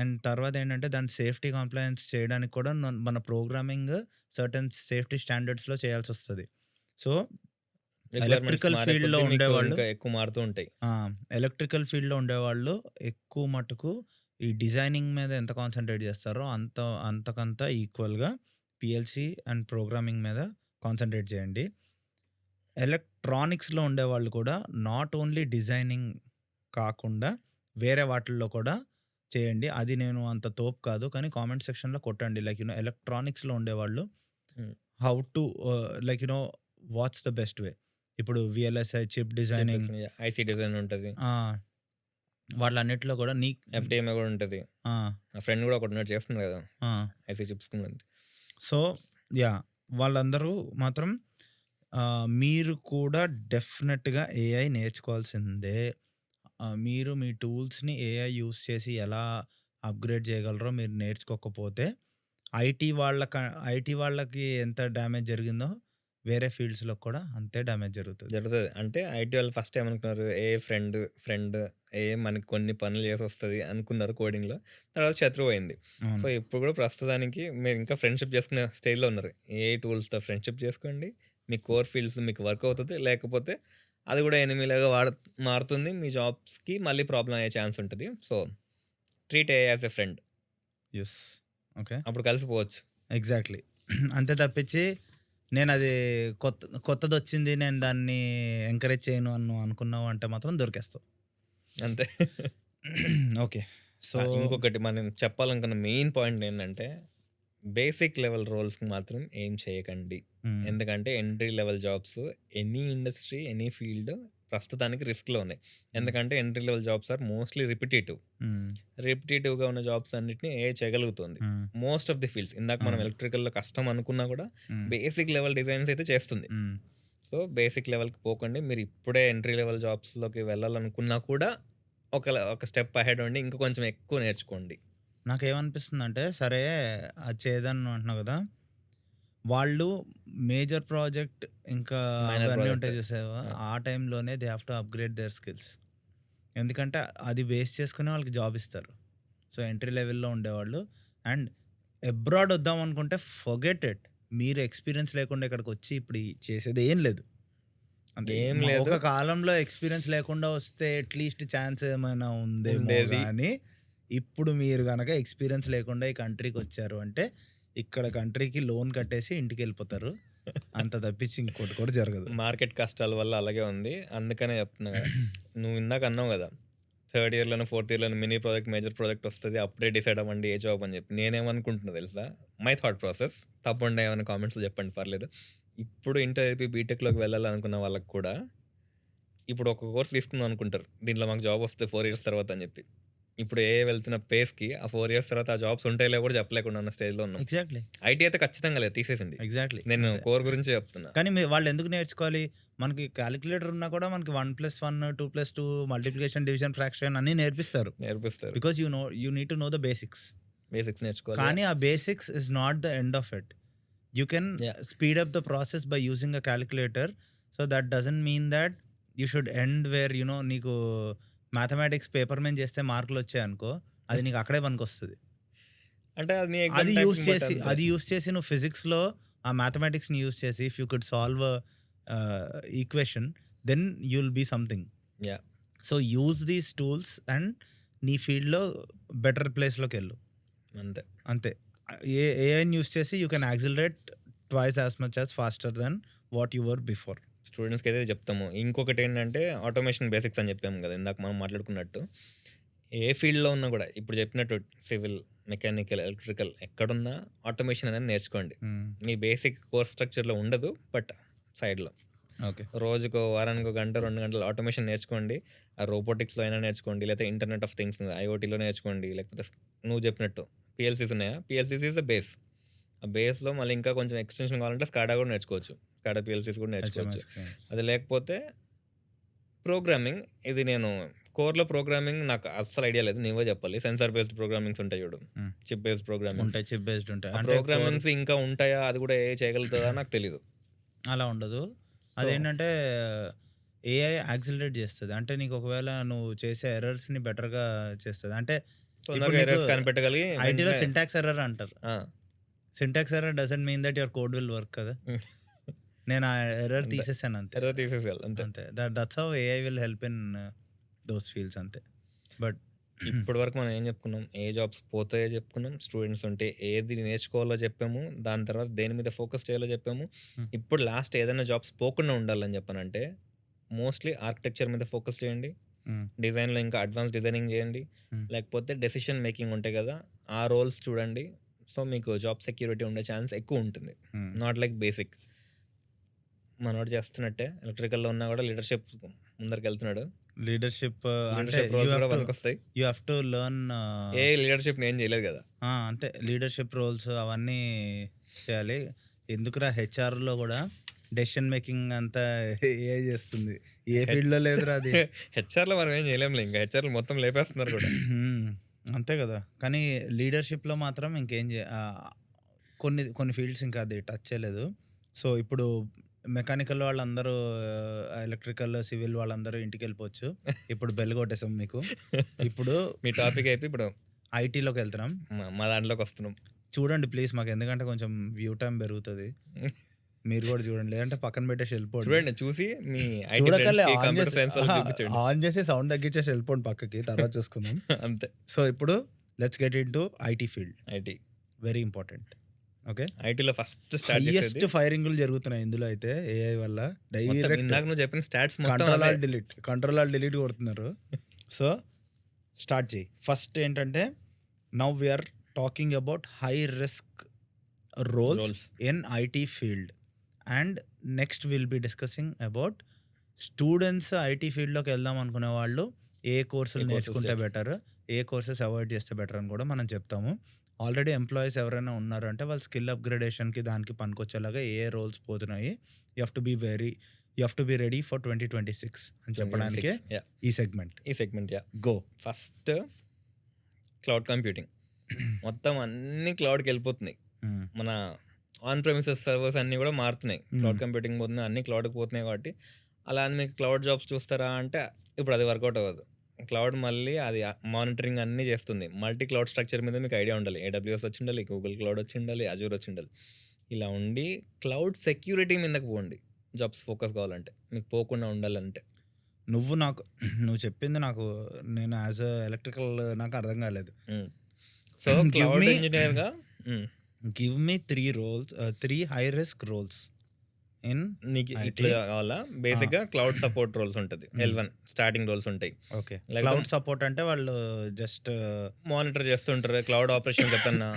and తర్వాతేంటంటే దాని సేఫ్టీ కంప్లయన్స్ చేయడానికి కూడా మన ప్రోగ్రామింగ్ సర్టెన్ సేఫ్టీ స్టాండర్డ్స్‌లో చేయాల్సొస్తది. సో, రిక్వైర్మెంట్స్ ఎలక్ట్రికల్ మారే ఫీల్డ్‌లో కొద్దీ మీకు ఉండేవాళ్ళు ఇంకా ఎక్కువ మారుతూ ఉంటాయి. ఆ! ఎలక్ట్రికల్ ఫీల్డ్‌లో ఉండేవాళ్ళు ఎక్కువ మటుకు ఈ డిజైనింగ్ మీద ఎంత కాన్సంట్రేట్ చేస్తారో అంతకంత ఈక్వల్‌గా పీఎల్‌సీ అండ్ ప్రోగ్రామింగ్ మీద కాన్సంట్రేట్ చేయండి. ఎలక్ట్రానిక్స్‌లో ఉండేవాళ్ళు కూడా నాట్ ఓన్లీ డిజైనింగ్ కాకుండా వేరే వాటిల్లో కూడా చేయండి. అది నేను అంత తోపు కాదు. కానీ కామెంట్ సెక్షన్‌లో కొట్టండి. ఎలక్ట్రానిక్స్‌లో ఉండేవాళ్ళు హ్మ్. How to like you know what's the best way. ఇప్పుడు VLSI, chip designing IC design ఉంటది. ఆ! వాటిలన్నిటిలో కూడా ఎఫ్‌డిఎంఐ కూడా ఉంటది. ఆ! నా ఫ్రెండ్ కూడా ఒకడున్నాడు చేస్తున్నాడు కదా! ఆ! ఐసీ చిప్స్ గురించి. So, yeah! వాళ్ళందరూ మాత్రం మీరు కూడా డెఫినెట్‌గా ఏఐ నేర్చుకోవాల్సిందే. మీరు మీ టూల్స్‌ని ఏఐ యూజ్ చేసి ఎలా అప్‌గ్రేడ్ చేయగలరో మీరు నేర్చుకోకపోతే ఐటీ వాళ్ళకి ఎంత డ్యామేజ్ జరిగిందో వేరే ఫీల్డ్స్‌లో కూడా అంతే డ్యామేజ్ జరుగుతది. జరుగుతది. అంటే ఐటీ వాళ్ళు ఫస్ట్ ఏమనుకున్నారు, ఫ్రెండ్ మనకి కొన్ని పనులు చేసొస్తది అనుకున్నారు కోడింగ్‌లో. తర్వాత శత్రువు అయింది. సో, అవును. ఇప్పుడు కూడా ప్రస్తుతానికి మీరు ఇంకా ఫ్రెండ్‌షిప్ చేసుకునే స్టేజ్‌లో ఉన్నారు. ఏఐ టూల్స్‌తో ఫ్రెండ్‌షిప్ చేసుకోండి. మీ కోర్ ఫీల్డ్స్ మీకు వర్క్ అవుతది. లేకపోతే అది కూడా ఎనిమీలాగా మారుతుంది. మీ జాబ్స్‌కి మళ్ళీ ప్రాబ్లమ్ అయ్యే ఛాన్స్ ఉంటది. So, treat AI as a friend. Yes. Okay. అప్పుడు కలిసిపోవచ్చు. ఎగ్జాక్ట్‌లీ. అంతే తప్పించి నేనది కొత్తదొచ్చింది. నేను దాన్ని ఎంకరేజ్ చేయను అని నువ్వు అనుకున్నావు అంటే మాత్రం దొరికేస్తావు. అంతే. ఓకే. సో ఇంకొకటి మనం చెప్పాలనుకున్న మెయిన్ పాయింట్ ఏంటంటే, బేసిక్ లెవెల్ రోల్స్‌కి మాత్రం ఏం చేయకండి. హ్మ్. ఎందుకంటే entry level jobs any industry, any field ప్రస్తుతానికి రిస్క్‌లో ఉన్నాయి. ఎందుకంటే entry level jobs are mostly repetitive. Hmm. రిపిటీటివ్‌గా ఉన్న జాబ్స్ అన్నిటిని ఏఐ చేయగలుగుతుంది. హ్మ్. మోస్ట్ ఆఫ్ ది ఫీల్డ్స్ ఇందాక మనం అవును. ఎలక్ట్రికల్‌లో కష్టం అనుకున్నా కూడా హ్మ్. బేసిక్ లెవెల్ డిజైన్స్ అయితే చేస్తుంది. హ్మ్. సో, బేసిక్ లెవెల్‌కి పోకండి. మీరు ఇప్పుడే ఎంట్రీ లెవెల్ జాబ్స్‌లోకి వెళ్ళాలనుకున్నా కూడా ఒక స్టెప్ అహెడ్ ఉండి ఇంకా కొంచెం ఎక్కువ నేర్చుకోండి. నాకేమనిపిస్తుందంటే సరే అది చేయదని అంటున్నావు కదా! వాళ్ళు మేజర్ ప్రాజెక్ట్ ఇంకా మైనర్ అవన్నీ ప్రాజెక్ట్. ఉంటాయి చూసావా? ఆ! ఆ టైంలోనే they have to upgrade their skills. ఎందుకంటే అది బేస్ చేసుకునే వాళ్ళకి జాబ్ ఇస్తారు. సో, ఎంట్రీ లెవెల్‌లో ఉండేవాళ్ళు అండ్ అబ్రాడ్ వద్దామనుకుంటే ఫర్గెట్ ఇట్. మీరు ఎక్స్‌పీరియన్స్ లేకుండా ఇక్కడికొచ్చి ఇప్పుడు చేసేది ఏం లేదు. అంతే. ఏం లేదు. ఒక కాలంలో ఎక్స్‌పీరియన్స్ లేకుండా వస్తే అట్‌లీస్ట్ ఛాన్స్ ఏమైనా ఉందేమో ఉండేది. గానీ, ఇప్పుడు మీరు గనక ఎక్స్‌పీరియన్స్ లేకుండా ఈ కంట్రీకొచ్చారు అంటే, ఇక్కడ కంట్రీకి లోన్ కట్టేసి ఇంటికెళ్ళిపోతారు. అంత తప్పించి ఇంకోటి కూడా జరగదు. మార్కెట్ కష్టాల వల్ల అలాగే ఉంది. అందుకనే చెప్తున్నా కదా! నువ్వు ఇందాక అన్నావు కదా! థర్డ్ ఇయర్‌లోనో, ఫోర్త్ ఇయర్‌లోనో మినీ ప్రాజెక్ట్, మేజర్ ప్రాజెక్ట్ వస్తది. అప్పుడే డిసైడ్ అవ్వండి ఏ జాబ్ అని చెప్పి. నేనేమనుకుంటున్నా తెలుసా? My thought process. తప్పుంటే ఏమైనా కామెంట్స్‌లో చెప్పండి పర్లేదు. ఇప్పుడు ఇంటర్ అయిపోయి బీటెక్‌లోకి వెళ్ళాలనుకున్న వాళ్ళకి కూడా ఇప్పుడు ఒక కోర్స్ తీసుకుందాం అనుకుంటారు. దీంట్లో మాకు జాబ్ వస్తది 4 ఇయర్స్ తర్వాత అని చెప్పి. ఇప్పుడు ఏఐ వెళ్తున్న పేస్‌కి ఆ 4 ఇయర్స్ తర్వాత ఆ జాబ్స్ ఉంటాయో లేవో కూడా చెప్పలేకుండా ఉన్న స్టేజ్‌లో ఉన్నాం. ఎగ్జాక్ట్‌లీ. ఐటీ అయితే ఖచ్చితంగా లేదు తీసేసింది. ఎగ్జాక్ట్‌లీ. నేను అంతే. కోర్ గురించే చెప్తున్నా. కానీ వాళ్ళెందుకు నేర్చుకోవాలి? మనకి కాలిక్యులేటర్ ఉన్నా కూడా మనకి 1+1, 2+2 మల్టిప్లికేషన్, డివిజన్, ఫ్రాక్షన్ అన్నీ నేర్పిస్తారు. నేర్పిస్తారు. Because you need to know the basics. Basics నేర్చుకోవాలి. కానీ ఆ basics is not the end of it. You can yeah! speed up the process by using a calculator. So that doesn't mean that you should end where నీకు మ్యాథమెటిక్స్ పేపర్ మీద చేస్తే మార్కులు వచ్చాయనుకో, అది నీకు అక్కడే పనికొస్తది. అంటే అది నీ ఎగ్జామ్ టైపింగ్ బట్టి అంతే. అది యూజ్ చేసి నువ్వు ఫిజిక్స్‌లో ఆ మ్యాథమెటిక్స్‌ని యూజ్ చేసి if you could solve equation then you will be something. Yeah! So use these tools and నీ ఫీల్డ్‌లో బెటర్ ప్లేస్‌లోకెళ్ళు. అంతే. అంతే. ఏఐని యూజ్ చేసి you can accelerate twice as much as faster then what you were before. స్టూడెంట్స్‌కి అయితే చెప్తాము. ఇంకొకటి ఏంటంటే ఆటోమేషన్ బేసిక్స్ అని చెప్పాము కదా! ఇందాక మనం మాట్లాడుకున్నట్టు. ఏ ఫీల్డ్‌లో ఉన్నా కూడా ఇప్పుడు చెప్పినట్టు సివిల్, మెకానికల్, ఎలక్ట్రికల్ ఎక్కడున్నా ఆటోమేషన్ అనేది నేర్చుకోండి. మీ బేసిక్ కోర్స్ స్ట్రక్చర్‌లో ఉండదు. బట్ సైడ్‌లో. ఓకే. రోజుకో, వారానికో గంట, 2 గంటలు ఆటోమేషన్ నేర్చుకోండి. ఆ రోబోటిక్స్‌లో అయినా నేర్చుకోండి. లేకపోతే ఇంటర్నెట్ ఆఫ్ థింగ్స్ ఐఓటీలో నేర్చుకోండి. లేకపోతే నువ్వు చెప్పినట్టు పీఎల్సీస్ ఉన్నాయా? పీఎల్సీస్ ఈస్ ద బేస్. ఆ బేస్‌లో మళ్ళీ ఇంకా కొంచెం ఎక్స్‌టెన్షన్ కావాలంటే స్కాడా కూడా నేర్చుకోవచ్చు. స్కాడా పీఎల్సీస్ కూడా నేర్చుకోవచ్చు. హెచ్ఎంఎస్. అది లేకపోతే ప్రోగ్రామింగ్ ఇది నేను కోర్‌లో ప్రోగ్రామింగ్ నాకు అస్సలు ఐడియా లేదు. నువ్వే చెప్పాలి. సెన్సార్ బేస్డ్ ప్రోగ్రామింగ్స్ ఉంటాయి చూడు. Chip based programmings. ఉంటాయి. చిప్ బేస్డ్ ఉంటాయి. ఆ అంటే ప్రోగ్రామింగ్స్ ఇంకా ఉంటాయా? అది కూడా ఏఐ చేయగలుగుతదా నాకు తెలీదు. అలా ఉండదు. సో, అదేంటంటే ఏఐ యాక్సిలరేట్ చేస్తది. అంటే నీకు ఒకవేళ నువ్వు చేసే ఎర్రర్స్‌ని బెటర్‌గా చేస్తది. అంటే ఇప్పుడు తొందరగా నీకు ఎర్రర్స్ కనిపెట్టగలిగి ఐటీలో వెంటనే సింటాక్స్ ఎర్రర్ అంటారు. ఆ! Syntax error doesn't mean that your code will work కదా! నేను ఆ ఎర్రర్ అంతే. తీసేసాను అంతే. ఎర్రర్ తీసేసేయాలి అంతే. అంతే. That's how AI will help in those fields అంతే. బట్ ఇప్పటి వరకు మనం ఏం చెప్పుకున్నాం? ఏ జాబ్స్ పోతాయో చెప్పుకున్నాం. స్టూడెంట్స్ ఉంటే ఏది నేర్చుకోవాలో చెప్పాము. దాని తర్వాత దేని మీద ఫోకస్ చేయాలో చెప్పాము. హ్మ్. ఇప్పుడు లాస్ట్ ఏదైనా జాబ్స్ పోకుండా ఉండాలని చెప్పనంటే మోస్ట్‌లీ ఆర్కిటెక్చర్ మీద ఫోకస్ చేయండి. హ్మ్. డిజైన్‌లో ఇంకా అడ్వాన్స్ డిజైనింగ్ చేయండి. హ్మ్. లేకపోతే డెసిషన్ మేకింగ్ ఉంటాయి కదా! ఆ రోల్స్ చూడండి. సో, మీకు జాబ్ సెక్యూరిటీ ఉండే ఛాన్స్ ఎక్కువ ఉంటుంది. హ్మ్. Not like basic. మనోడు చేస్తున్నట్టే ఎలక్ట్రికల్‌లో ఉన్నా కూడా లీడర్‌షిప్ ముందరికెళ్తున్నాడు. లీడర్‌షిప్ అంటే లీడర్‌షిప్ రోల్స్ కూడా పనికొస్తాయి. You have to learn A leadership నేను చేయలేదు కదా! అంతే లీడర్‌షిప్ రోల్స్ అవన్నీ చేయాలి. ఎందుకురా హెచ్ఆర్‌లో గూడా డెసిషన్ మేకింగ్ అంతా ఏఐ చేస్తుంది. ఏ హెచ్ ఫీల్డ్‌లో లేదురా అది. హెచ్ఆర్‌లో మనం ఏం చేయలేంలే ఇంకా. హెచ్ఆర్‌లు మొత్తం లేపేస్తున్నారు కూడా. హ్మ్. అంతే గదా! కానీ లీడర్‌షిప్‌లో మాత్రం కొన్ని కొన్ని ఫీల్డ్స్ ఇంకా అది టచ్ చేయలేదు. సో, ఇప్పుడు మెకానికల్ వాళ్ళందరూ ఎలక్ట్రికల్, సివిల్ వాళ్ళందరూ ఇంటికెళ్ళిపోవచ్చు. ఇప్పుడు బెల్ కొట్టేసాం మీకు. ఇప్పుడు మీ టాపిక్ అయిపోయి ఇప్పుడు ఐటీలోకెళ్తున్నాం. మా దాంట్లోకొస్తున్నాం. చూడండి ప్లీజ్ మాకెందుకంటే కొంచెం వ్యూ టైమ్ పెరుగుతది. మీరు గూడా చూడండి. లేదంటే పక్కన పెట్టేసి ఎళ్ళిపోండి. చూడండి చూసి మీ ఐటీ చూడక్కర్లే ఫ్రెండ్స్‌కి, ఆన్ కంప్యూటర్ చేసి సైన్స్ వాళ్ళకి చూపించండి. ఆన్ చేసి సౌండ్ తగ్గించేసి ఎళ్ళిపోండి పక్కకి. తర్వాత చూసుకుందాం. అంతే. సో, ఇప్పుడు let's get into IT field. IT. Very important. Okay. ఐటీలో ఫస్ట్ స్టార్ట్ హైయెస్ట్ చేసేది ఫైరింగులు జరుగుతున్నాయి ఇందులో అయితే ఏఐ వల్ల. మొత్తం డైరెక్ట్ ఇందాక నువ్వు చెప్పిన స్టాట్స్ మొత్తం కంట్రోల్ అవే. Alt delete, control alt delete కొడుతున్నారు. సో, స్టార్ట్ చెయ్యి. ఫస్ట్ ఏంటంటే now we are talking about high risk roles roles. In IT field. And next will be discussing about students IT ఫీల్డ్‌లోకి వెళ్దాం అనుకునే వాళ్ళు ఏ కోర్సులు ఏ కోర్సెస్ నేర్చుకుంటే చేయొచ్చు. బెటర్, ఏ కోర్సెస్ అవాయిడ్ చేస్తే బెటర్ అని కూడా మనం చెప్తాము. ఆల్రెడీ ఎంప్లాయీస్ ఎవరైనా ఉన్నారంటే వాళ్ళ స్కిల్ అప్‌గ్రేడేషన్‌కి దానికి పనికొచ్చేలాగా ఏ రోల్స్ పోతున్నాయి. You have to be ready for 2026 అని చెప్పడానికే 2026 యాహ్! ఈ సెగ్మెంట్. ఈ segment yeah! Go. First cloud computing. మొత్తం అన్నీ క్లౌడ్‌కెళ్ళిపోతున్నాయి. హ్మ్. మన ఆన్ ప్రెమిసెస్ సర్వర్స్ అన్నీ కూడా మారుతున్నాయి. హ్మ్. క్లౌడ్ కంప్యూటింగ్ పోతున్నాయి. అన్నీ క్లౌడ్‌కి పోతున్నాయి కాబట్టి అలా అని మీకు క్లౌడ్ జాబ్స్ చూస్తారా అంటే ఇప్పుడు అది వర్కౌట్ అవ్వదు. క్లౌడ్ మళ్ళీ అది మానిటరింగ్ అన్నీ చేస్తుంది. మల్టీ క్లౌడ్ స్ట్రక్చర్ మీద మీకు ఐడియా ఉండాలి. ఏడబ్ల్యూఎస్ వచ్చిండాలి, గూగుల్ క్లౌడ్ వచ్చిండాలి, అజూర్ వచ్చిండాలి. ఇలా ఉండి క్లౌడ్ సెక్యూరిటీ మీదకి పోండి. జాబ్స్ ఫోకస్ కావాలంటే. మీకు పోకుండా ఉండాలంటే. నువ్వు చెప్పింది నేను యాస్ ఎ ఎలక్ట్రికల్ నాకు అర్థం కాలేదు. సో గివ్ క్లౌడ్ మీ ఇంజినీర్‌గా give me 3 high risk roles in నీకు ఐటీ. ఇట్లా కావాలా? బేసిక్‌గా క్లౌడ్ సపోర్ట్ రోల్స్ ఉంటది. L1 స్టార్టింగ్ రోల్స్ ఉంటాయి. ఓకే. లేకపోతే క్లౌడ్ సపోర్ట్ అంటే వాళ్ళు జస్ట్ మానిటర్ చేస్తుంటారు. క్లౌడ్ ఆపరేషన్స్ ఎప్పుడన్నా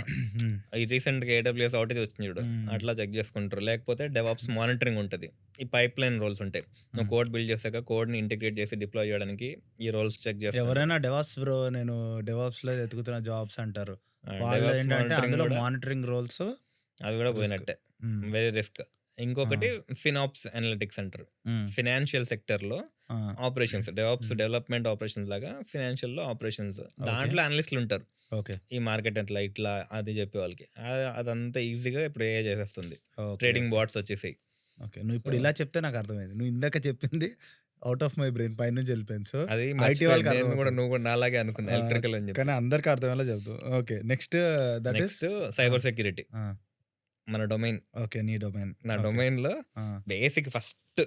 ఈ రీసెంట్‌గా ఏడబ్ల్యూఎస్ ఔటేజ్ వచ్చింది చూడు. అట్లా చెక్ చేసుకుంటారు. లేకపోతే డెవాప్స్ మానిటరింగ్ ఉంటది. ఈ పైప్‌లైన్ రోల్స్ ఉంటాయి. నువ్వు కోడ్ బిల్డ్ చేసాక కోడ్‌ని ఇంటిగ్రేట్ చేసి డిప్లాయ్ చేయడానికి ఈ రోల్స్ చెక్ చేస్తుంటారు. ఎవరైనా డెవాప్స్ బ్రో నేను డెవాప్స్‌లో వెతుకుతున్న జాబ్స్ అంటారు. వాళ్ళు డెవాప్స్ ఏంటంటే మానిటరింగ్ అందులో కూడా మానిటరింగ్ రోల్స్ అవి కూడా రిస్క్. పోయినట్టే. Very risk. ఇంకొకటి ఫినాప్స్ అనలిటిక్స్ అంటారు. ఫినాన్షియల్ సెక్టర్‌లో ఆపరేషన్స్ డెవాప్స్ డెవలప్మెంట్ ఆపరేషన్స్ లాగా ఫినాన్షియల్‌లో ఆపరేషన్స్. దాంట్లో అనలిస్టులు ఉంటారు. ఓకే. ఈ మార్కెట్ ఎట్లా ఇట్లా అది చెప్పే వాళ్ళకి. అదంతా ఈజీగా ఇప్పుడు ఏఐ చేసేస్తుంది. ఓకే. ట్రేడింగ్ బాట్స్ వచ్చేసాయి. ఓకే. నువ్వు ఇప్పుడు ఇలా చెప్తే నాకు అర్థమైంది. నువ్వు ఇందాక చెప్పింది ఔట్ ఆఫ్ మై బ్రెయిన్ పైనుంచి వెళ్ళిపోయింది. సో, అది ఐటీ మర్చిపోయాను. వాళ్ళకి నేను కూడా అర్థమవుతది. నువ్వు కూడా నాలాగే అనుకున్నా ఆహ్, ఎలక్ట్రికల్ అని చెప్పి. కానీ అందరికి అర్థమయ్యేలా చెప్తావు. Okay. Next that is next cyber security. ఆ! మన డొమైన్. ఓకే. నీ డొమైన్. నా ఓకే. డొమైన్‌లో ఆ! బేసిక్ ఫస్ట్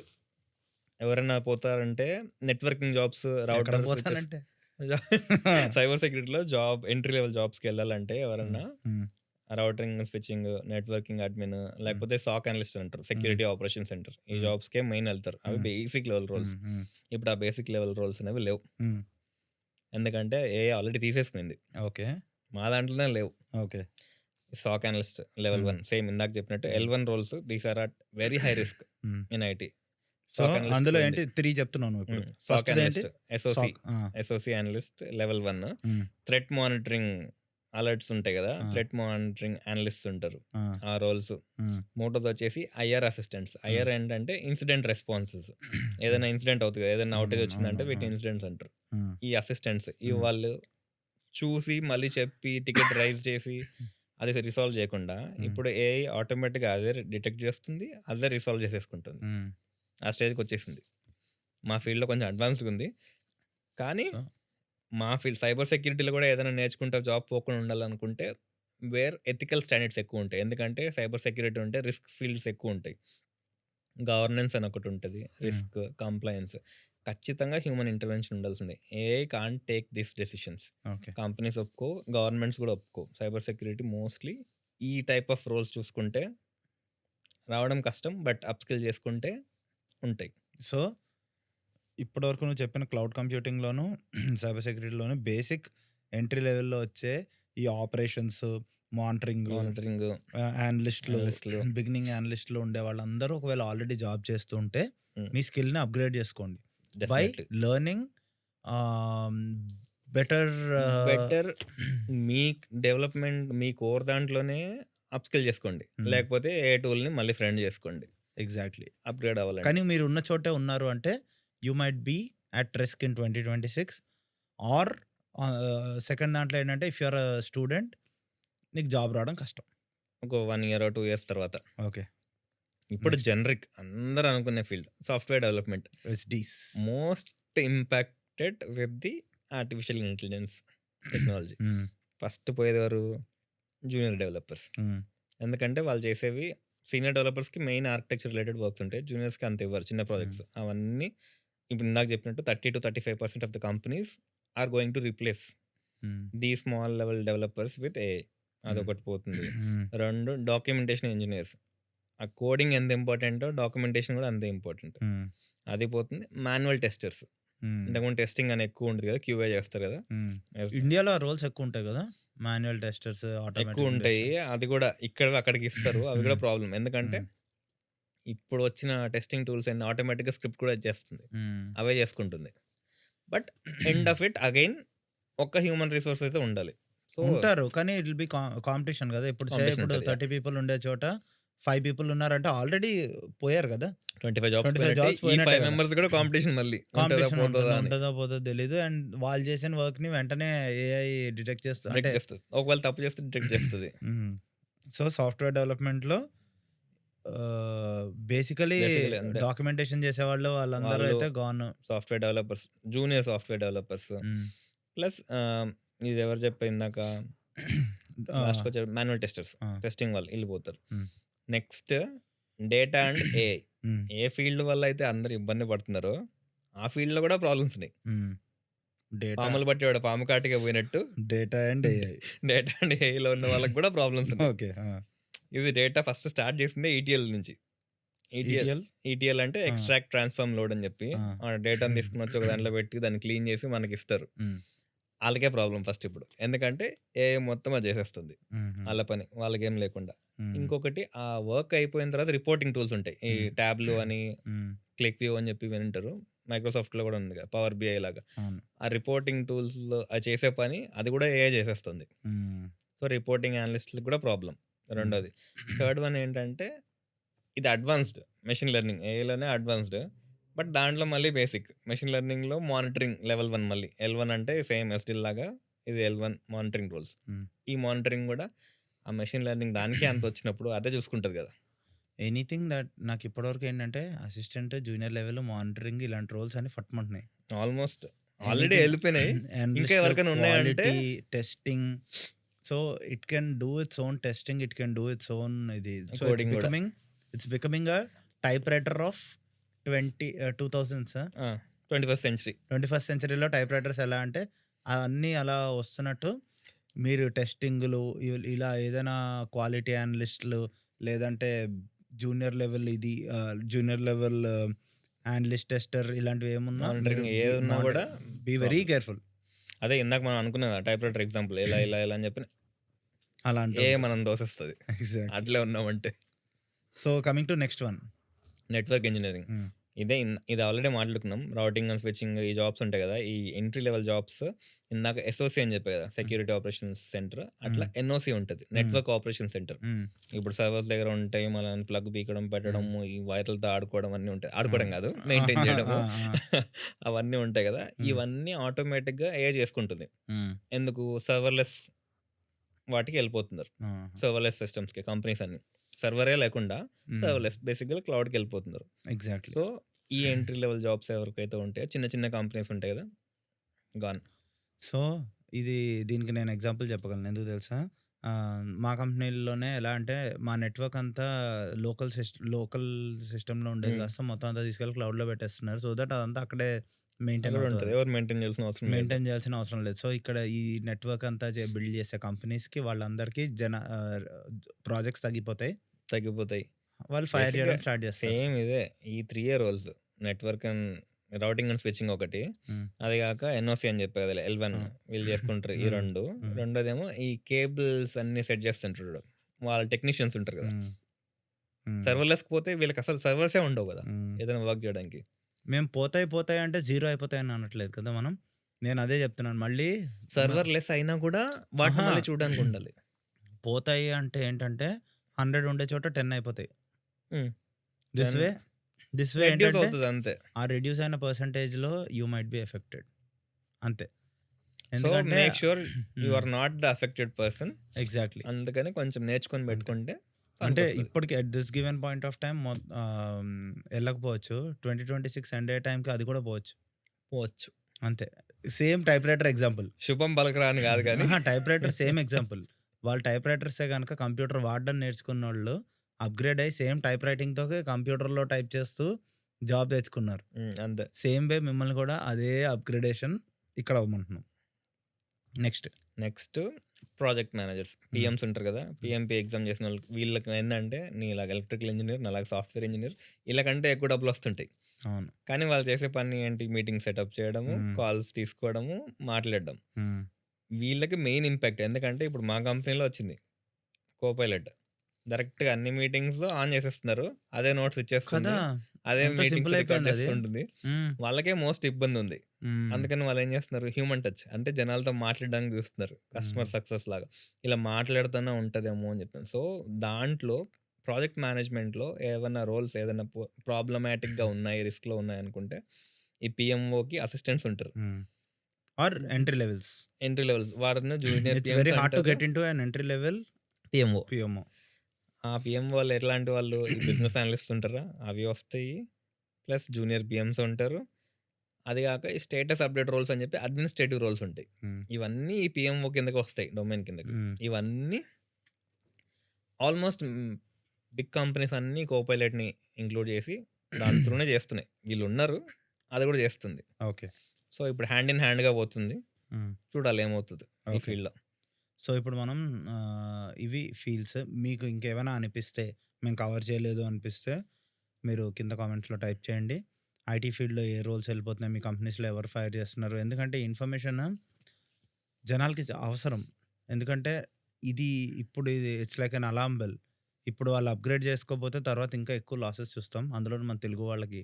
ఎవరైనా పోతారంటే నెట్వర్కింగ్ జాబ్స్, ఎక్కడికి రౌటర్స్, స్విచెస్. పోతానంటే సైబర్ సెక్యూరిటీలో జాబ్ ఎంట్రీ లెవెల్ జాబ్స్‌కి వెళ్ళాలంటే ఎవరన్నా హ్మ్. రౌటరింగ్, స్విచ్చింగ్, నెట్వర్కింగ్ అడ్మిన్ లేకపోతే సాక్ అనలిస్ట్ అంటారు. Security operation center. ఈ జాబ్స్‌కే మెయిన్ వెళ్తారు. అవి బేసిక్ లెవెల్ రోల్స్. ఇప్పుడు ఆ బేసిక్ లెవెల్ రోల్స్ అనేవి లేవు. ఎందుకంటే ఏఐ ఆల్రెడీ తీసేసుకుంది. ఓకే. మా దాంట్లోనే లేవు. Okay. SOC analyst level 1 same ఇందాక చెప్పినట్టు L1 roles these are at very high risk in IT. So, అందులో ఏంటి 3 చెప్తున్నావు నువ్వు ఇప్పుడు. సాక్ ఫస్ట్‌ది ఏంటి? Analyst, SOC, SOC. ఆ! SOC analyst level 1. Hmm. Threat monitoring alerts ఉంటాయి కదా! ఆ! థ్రెట్ మానిటరింగ్ అనలిస్ట్స్ ఉంటారు. ఆ! ఆ రోల్స్. హ్మ్. మూడోది వచ్చేసి ఐఆర్ అసిస్టెంట్స్. ఐఆర్ ఏంటంటే ఇన్సిడెంట్ రెస్పాన్సెస్. ఏదైనా ఇన్సిడెంట్ అవుతుంది కదా! ఏదైనా ఔటేజ్ వచ్చిందంటే వీటిని ఇన్సిడెంట్స్ అంటారు. హ్మ్. ఈ అసిస్టెంట్స్ ఈ వాళ్ళు చూసి మళ్ళీ చెప్పి టికెట్ రైజ్ చేసి అది రిసాల్వ్ చేయకుండా ఇప్పుడు ఏఐ ఆటోమేటిక్‌గా అదే డిటెక్ట్ చేస్తుంది. అదే రిసాల్వ్ చేసేసుకుంటుంది. హ్మ్. ఆ స్టేజ్‌కి వచ్చేసింది. మా ఫీల్డ్‌లో కొంచెం అడ్వాన్స్డ్‌గా ఉంది. కానీ సో మా ఫీల్డ్ సైబర్ సెక్యూరిటీలో కూడా ఏదైనా నేర్చుకుంటే జాబ్ పోకుండా ఉండాలనుకుంటే ఎథికల్ స్టాండర్డ్స్ ఎక్కువ ఉంటాయి. ఎందుకంటే సైబర్ సెక్యూరిటీ ఉంటే రిస్క్ ఫీల్డ్స్ ఎక్కువ ఉంటాయి. గవర్నెన్స్ అని ఒకటి ఉంటుంది, రిస్క్, కంప్లయన్స్. ఖచ్చితంగా హ్యూమన్ ఇంటర్వెన్షన్ ఉండాల్సిందే. AI can't take this decisions. Okay. Companies ఒప్పుకో, గవర్నమెంట్స్ కూడా ఒప్పుకో. సైబర్ సెక్యూరిటీ మోస్ట్లీ ఈ టైప్ ఆఫ్ రోల్స్ చూసుకుంటే రావడం కష్టం. బట్ అప్‌స్కిల్ చేసుకుంటే ఉంటాయి. సో, ఇప్పటివరకు నువ్వు చెప్పిన క్లౌడ్ కంప్యూటింగ్‌లోను, సైబర్ సెక్యూరిటీలోను బేసిక్ ఎంట్రీ లెవెల్‌లో వచ్చే ఈ ఆపరేషన్స్, మానిటరింగు, మానిటరింగ్, అనలిస్ట్‌లు, అనలిస్ట్‌లు. బిగినింగ్ అనలిస్ట్‌లు ఉండే వాళ్ళందరూ ఒకవేళ ఆల్రెడీ జాబ్ చేస్తూ ఉంటే హ్మ్. మీ స్కిల్‌ని అప్‌గ్రేడ్ చేసుకోండి. By definitely. లెర్నింగ్ ఆహ్, బెటర్ బెటర్ మీ డెవలప్‌మెంట్ మీ కోర్ దాంట్లోనే అప్‌స్కిల్ చేసుకోండి. లేకపోతే ఏ టూల్‌ని మళ్ళీ ఫ్రెండ్ చేసుకోండి. ఎగ్జాక్ట్‌లీ. అప్‌గ్రేడ్ అవ్వాలంటే. కానీ మీరు ఉన్న చోటే ఉన్నారు అంటే you might be at risk in 2026 or second దాంట్లో ఏంటంటే if you are a student నీకు జాబ్ రావడం కష్టం. ఒక 1 ఇయర్, 2 ఇయర్స్ తర్వాత. ఓకే. ఇప్పుడు Next. జనరిక్ అందరూ అనుకునే field software development. SDs. Most impacted with the artificial intelligence technology. First పోయేదెవరు? Junior developers. ఎందుకంటే వాళ్ళు చేసేవి సీనియర్ డెవలపర్స్‌కి మెయిన్ ఆర్కిటెక్చర్ రిలేటెడ్ వర్క్స్ ఉంటాయి. జూనియర్స్‌కి అంత ఇవ్వరు, చిన్న ప్రాజెక్ట్స్. అవన్నీ ఇప్పుడు ఇందాక చెప్పినట్టు 30-35% of the companies are going to replace the small level developers with AI. అదొకటి పోతుంది. 2 డాక్యుమెంటేషన్ ఇంజినీర్స్. ఆ కోడింగ్ ఎంత ఇంపార్టెంటో డాక్యుమెంటేషన్ కూడా అంతే ఇంపార్టెంట్. అది పోతుంది. Manual testers. ఇంతకుముందు టెస్టింగ్ అని ఎక్కువ ఉంటుంది కదా, క్యూఏ చేస్తారు కదా. ఇండియాలో రోల్స్ ఎక్కువ ఉంటాయి కదా, మాన్యువల్ టెస్టర్స్, ఎక్కువ ఉంటాయి. అది కూడా ఇక్కడ అక్కడికి ఇస్తారు. అవి కూడా ప్రాబ్లం. ఎందుకంటే ఇప్పుడు వచ్చిన టెస్టింగ్ టూల్స్ అన్ని ఆటోమేటిక్గా స్క్రిప్ట్ కూడా చేస్తుంది, అవే చేసుకుంటుంది. But end of it again ఒక హ్యూమన్ రిసోర్స్ అయితే ఉండాలి. సో ఉంటారు కానీ ఇట్ విల్ బి కాంపిటీషన్ కదా. ఇప్పుడు say Competition ఇప్పుడు ఉంటది, 30 పీపుల్ ఉండే చోట 5 పీపుల్ ఉన్నారంటే ఆల్రెడీ పోయారు కదా. 25 జాబ్స్ 25 పోయినట్టే. jobs ఈ పోయినట్టే 5 కదా. మెంబర్స్ కూడా కాంపిటీషన్ మళ్ళీ కాంపిటీషన్ పోతుందా అని ఉంటుందో పోతుందో తెలీదు. అండ్ వాళ్ళు చేసిన వర్క్ ని వెంటనే ఏఐ డిటెక్ట్ చేస్తుంది అంటే డిటెక్ట్ చేస్తుంది. ఒకవేళ తప్పు చేస్తే డిటెక్ట్ చేస్తుంది. సో సాఫ్ట్వేర్ డెవలప్మెంట్లో బేసికలీ Basically అంతే. డాక్యుమెంటేషన్ చేసేవాళ్ళు వాళ్ళందరూ వాళ్ళు అయితే gone. Software developers, junior software developers, plus ఇది ఎవరు చెప్పారు ఇందాక లాస్ట్ వచ్చారు మాన్యువల్ టెస్టర్స్, టెస్టింగ్ వాళ్ళు వెళ్ళిపోతారు. Next data and AI. A field వల్ల అయితే అందరు ఇబ్బంది పడుతున్నారో ఆ ఫీల్డ్ లో కూడా ప్రాబ్లమ్స్ ఉన్నాయి. డేటా పాములు బట్టి వాడు పాము కాటిగా పోయినట్టు data and AI. Data and ఏఐలో ఉన్న వాళ్ళకి కూడా ప్రాబ్లమ్స్ ఉన్నాయి. ఓకే. ఇది డేటా ఫస్ట్ స్టార్ట్ చేసింది ఈటీఎల్ నుంచి. ఈటీఎల్ అంటే ఎక్స్ట్రాక్ట్ ట్రాన్స్ఫార్మ్ లోడ్ అని చెప్పి ఆ డేటాని తీసుకుని వచ్చి ఒక దాంట్లో పెట్టి దాన్ని క్లీన్ చేసి మనకి ఇస్తారు. వాళ్ళకే ప్రాబ్లం ఫస్ట్ ఇప్పుడు, ఎందుకంటే ఏఐ మొత్తం అది చేసేస్తుంది వాళ్ళ పని, వాళ్ళకేం లేకుండా. ఇంకొకటి ఆ వర్క్ అయిపోయిన తర్వాత రిపోర్టింగ్ టూల్స్ ఉంటాయి. ఈ ట్యాబ్లు అని, క్లిక్ వ్యూ అని చెప్పి వింటారు. మైక్రోసాఫ్ట్ లో కూడా ఉంది కదా పవర్ బిఐ లాగా. ఆ రిపోర్టింగ్ టూల్స్ లో అది చేసే పని అది కూడా ఏఐ చేసేస్తుంది. సో రిపోర్టింగ్ అనలిస్ట్లకు కూడా ప్రాబ్లం. రెండోది. థర్డ్ వన్ ఏంటంటే ఇది అడ్వాన్స్డ్ మెషిన్ లెర్నింగ్, ఏఐలోనే అడ్వాన్స్డ్. బట్ దాంట్లో మళ్ళీ బేసిక్ మెషిన్ లెర్నింగ్లో మానిటరింగ్ లెవెల్ 1 మళ్ళీ L1 అంటే సేమ్ ఎస్డిల్ లాగా ఇది L1 మానిటరింగ్ రూల్స్. ఈ మానిటరింగ్ కూడా ఆ మెషిన్ లెర్నింగ్ దానికి అంత వచ్చినప్పుడు అదే చూసుకుంటుంది కదా. ఎనీథింగ్ దట్ నాకు ఇప్పటివరకు ఏంటంటే అసిస్టెంట్, జూనియర్ లెవెల్, మానిటరింగ్ ఇలాంటి రోల్స్ అన్ని ఫట్మంటున్నాయి. ఆల్మోస్ట్ ఆల్రెడీ వెళ్ళిపోయినాయి. ఇంకా ఎవరికైనా ఉన్నాయంటే testing. So it can do its own testing, it can do its own ఇది. సో Coding కూడా. It's becoming a typewriter of 2000s. 21st century. 21st సెంచరీలో టైప్ రైటర్స్ ఎలా అంటే అన్నీ అలా వస్తున్నట్టు మీరు టెస్టింగ్లు ఇలా ఏదైనా క్వాలిటీ అనలిస్టులు లేదంటే జూనియర్ లెవెల్ ఇది జూనియర్ లెవెల్ అనలిస్ట్ టెస్టర్ ఇలాంటివి ఏమున్నా మానిటరింగ్ ఏదున్నా కూడా బీ వెరీ కేర్ఫుల్. అదే ఇందాక మనం అనుకున్న టైప్ రైటర్ ఎగ్జాంపుల్ ఇలా ఇలా ఇలా అని చెప్పి అలా అంటే ఏ మనం దోసేస్తుంది అట్లే ఉన్నామంటే. So coming to next one, network engineering. ఇది ఆల్రెడీ మాట్లాడుకున్నాం. రౌటింగ్ అండ్ స్విచ్చింగ్ ఈ జాబ్స్ ఉంటాయి కదా, ఈ ఎంట్రీ లెవెల్ జాబ్స్. ఇందాక ఎస్ఓసి అని చెప్పే కదా, సెక్యూరిటీ ఆపరేషన్స్ సెంటర్. అట్లా ఎన్ఓసి ఉంటుంది, నెట్వర్క్ ఆపరేషన్ సెంటర్. ఇప్పుడు సర్వర్స్ దగ్గర ఉంటాయి, మళ్ళీ ప్లగ్ పీకడం, పెట్టడం, ఈ వైర్లతో ఆడుకోవడం అన్నీ ఉంటాయి. ఆడుకోవడం కాదు, మెయింటైన్ చేయడం అవన్నీ ఉంటాయి కదా. ఇవన్నీ ఆటోమేటిక్గా ఏ చేసుకుంటుంది. ఎందుకు? సర్వర్లెస్ వాటికి వెళ్ళిపోతున్నారు. సర్వర్లెస్ సిస్టమ్స్కి కంపెనీస్ అన్ని సర్వరే లేకుండా సర్వర్లెస్ బేసిక్గా క్లౌడ్కి వెళ్ళిపోతున్నారు. ఎగ్జాక్ట్లీ. సో ఈ ఎంట్రీ లెవెల్ జాబ్స్ ఎవరికైతే ఉంటాయో, చిన్న చిన్న కంపెనీస్ ఉంటాయి కదా, గాన్. సో దీనికి నేను ఎగ్జాంపుల్ చెప్పగలను. ఎందుకు తెలుసా? మా కంపెనీలోనే ఎలా అంటే మా నెట్వర్క్ అంతా లోకల్ సిస్టమ్‌లో ఉండేది హ్మ్. కాస్త మొత్తం అంతా తీసుకెళ్ళి క్లౌడ్‌లో పెట్టేస్తున్నారు. సో దట్ అదంతా అక్కడే మెయింటైన్ అక్కడ ఉంటది. అవుతదని. ఎవరు మెయింటైన్ చేయాల్సిన అవసరం లేదు. మెయింటైన్ చేయాల్సిన అవసరం లేదు. సో ఇక్కడ ఈ నెట్వర్క్ అంతా బిల్డ్ చేసే కంపెనీస్‌కి వాళ్ళందరికీ ప్రాజెక్ట్స్ తగ్గిపోతాయి. తగ్గిపోతాయి. వాళ్ళు ఫైర్ బేసిక్‌గా చేయడం స్టార్ట్ చేస్తారు. సేమ్ ఇదే. ఈ 3 roles network and routing and switching ఒకటి. హ్మ్. అది గాక ఎన్ఓసి అని చెప్పా కదలే L1 హ్మ్. వీళ్ళు చేసుకుంటారు ఈ హ్మ్. 2. హ్మ్. రెండోదేమో ఈ కేబుల్స్ అన్నీ సెట్ చేస్తుంటారు చూడు. వాళ్ళ టెక్నీషియన్స్ ఉంటారు కదా! హ్మ్. హ్మ్. సర్వర్‌లెస్‌కి పోతే వీళ్ళకి అసలు సర్వర్సే ఉండవు కదా! హ్మ్. ఏదైనా వర్క్ చేయడానికి. మేము పోతాయి అంటే జీరో అయిపోతాయని అనట్లేదు కదా మనం. నేను అదే చెప్తున్నాను. మళ్ళీ మ సర్వర్‌లెస్ అయినా కూడా వాటిని అహా! మళ్ళీ చూడడానికి ఉండాలి. పోతాయి అంటే ఏంటంటే 100 ఉండే చోట 10 అయిపోతాయి. హ్మ్. This 10 way this way reduce ఏంటంటే అవుతది అంతే. ఆ రెడ్యూస్ అయిన పర్సెంటేజ్‌లో యూ మైట్ బి ఎఫెక్టెడ్ అంతే. సో, ఎందుకంటే మేక్ ష్యూర్ యూ హ్మ్. Are not the affected person. Exactly. అందుకని కొంచెం నేర్చుకొని అంటే పెట్టుకుంటే అంటే పనికొస్తది. ఇప్పటికి at this given point of time ఎళ్ళకపోవచ్చు. 2026 ఎండ్ అయ్యే టైంకి అది కూడా పోవచ్చు. పోవచ్చు. అంతే. Same typewriter example. శుభం పలకరా అని కాదు గానీ అహా! Typewriter same example. వాళ్ళు టైప్‌రైటర్సే గనక కంప్యూటర్ వాడడం నేర్చుకున్నోళ్ళు అప్‌గ్రేడ్ అయ్యి సేమ్ టైప్ రైటింగ్‌తోనే కంప్యూటర్‌లో టైప్ చేస్తూ జాబ్ తెచ్చుకున్నారు. అంతే. సేమ్ వే మిమ్మల్ని కూడా అదే అప్‌గ్రేడేషన్ ఇక్కడ అవ్వమంటున్నాం. నెక్స్ట్. Next project managers. హ్మ్. పీఎమ్స్ ఉంటారు కదా! హ్మ్. పీఎంపీ ఎగ్జామ్ చేసినోళ్ళకి వీళ్ళకి ఏందంటే నీలాగా ఎలక్ట్రికల్ ఇంజినీర్, నాలాగా సాఫ్ట్‌వేర్ ఇంజినీర్ ఈళ్ళకంటే ఎక్కువ డబ్బులొస్తుంటాయి. అవును. కానీ వాళ్ళు చేసే పని ఏంటి? మీటింగ్ సెటప్ చేయడము, హ్మ్. కాల్స్ తీసుకోవడము, మాట్లాడడం. హ్మ్. వీళ్ళకి మెయిన్ ఇంపాక్ట్. ఎందుకంటే ఇప్పుడు మా కంపెనీలో వచ్చింది కోపైలట్. డైరెక్ట్‌గా అన్ని మీటింగ్స్‌లో ఆన్ చేసేస్తున్నారు. అదే నోట్స్ ఇచ్చేస్తుంది. కదా! అదే ఎంత మీటింగ్స్ సింపుల్ రికార్డ్ అయిపోయిందది. చేస్తుంటుంది. హ్మ్. వాళ్ళకే మోస్ట్ ఇబ్బందుంది. హ్మ్. అందుకని వాళ్ళేం చేస్తున్నారు? Human touch. అంటే జనాలతో మాట్లాడడానికి చూస్తున్నారు. హ్మ్. కస్టమర్ సక్సెస్ లాగా. ఇలా మాట్లాడుతూనే ఉంటదేమో అని చెప్పాను. సో, దాంట్లో ప్రాజెక్ట్ మేనేజ్‌మెంట్‌లో ఏవన్నా రోల్స్ ఏదైనా ప్రాబ్లమాటిక్‌గా ఉన్నాయి, రిస్క్‌లో ఉన్నాయనుకుంటే ఈ పీఎంఓకి అసిస్టెంట్స్ ఉంటారు. హ్మ్. Or entry levels. Entry levels వారిని junior it's very PMs hard to అంటారు. Get into an entry level PMO. PMO. ఆ పీఎంఓలు ఎట్లాంటి వాళ్ళు? ఈ బిజినెస్ అనలిస్ట్ ఉంటారా? అవి వస్తాయి. ప్లస్ జూనియర్ పీఎమ్స్ ఉంటారు. అది గాక ఈ స్టేటస్ అప్డేట్ రోల్స్ అని చెప్పి అడ్మినిస్ట్రేటివ్ రోల్స్ ఉంటాయి. హ్మ్. ఇవన్నీ ఈ పీఎంఓ కిందకి వస్తాయి. డొమైన్ కిందకి. హ్మ్. ఇవన్నీ ఆల్మోస్ట్ బిగ్ కంపెనీస్ అన్నీ కోపైలట్‌ని ఇంక్లూడ్ చేసి దాని త్రూనే చేస్తున్నాయి. వీళ్ళున్నారు. అది కూడా చేస్తుంది. ఓకే. సో, ఇప్పుడు హ్యాండ్ ఇన్ హ్యాండ్‌గా పోతుంది. హ్మ్. చూడాలి ఏమవుతదో ఈ ఓకే. ఫీల్డ్‌లో. సో, ఇప్పుడు మనం ఇవి ఫీల్డ్స్. మీకు ఇంకేమైనా అనిపిస్తే, మేము కవర్ చేయలేదు అనిపిస్తే, మీరు కింద కామెంట్స్‌లో టైప్ చేయండి. ఐటీ ఫీల్డ్‌లో ఏ రోల్స్ ఎళ్ళిపోతున్నాయి, మీ కంపెనీస్‌లో ఎవరు ఫైర్ చేస్తున్నారు? ఎందుకంటే ఇన్ఫర్మేషన్ జనాలకి అవసరం. ఎందుకంటే ఇది it's like an alarm bell. ఇప్పుడు వాళ్ళు అప్‌గ్రేడ్ చేసుకోకపోతే తర్వాత ఇంకా ఎక్కువ లాసెస్ చూస్తాం. అందులోను మన తెలుగు వాళ్ళకి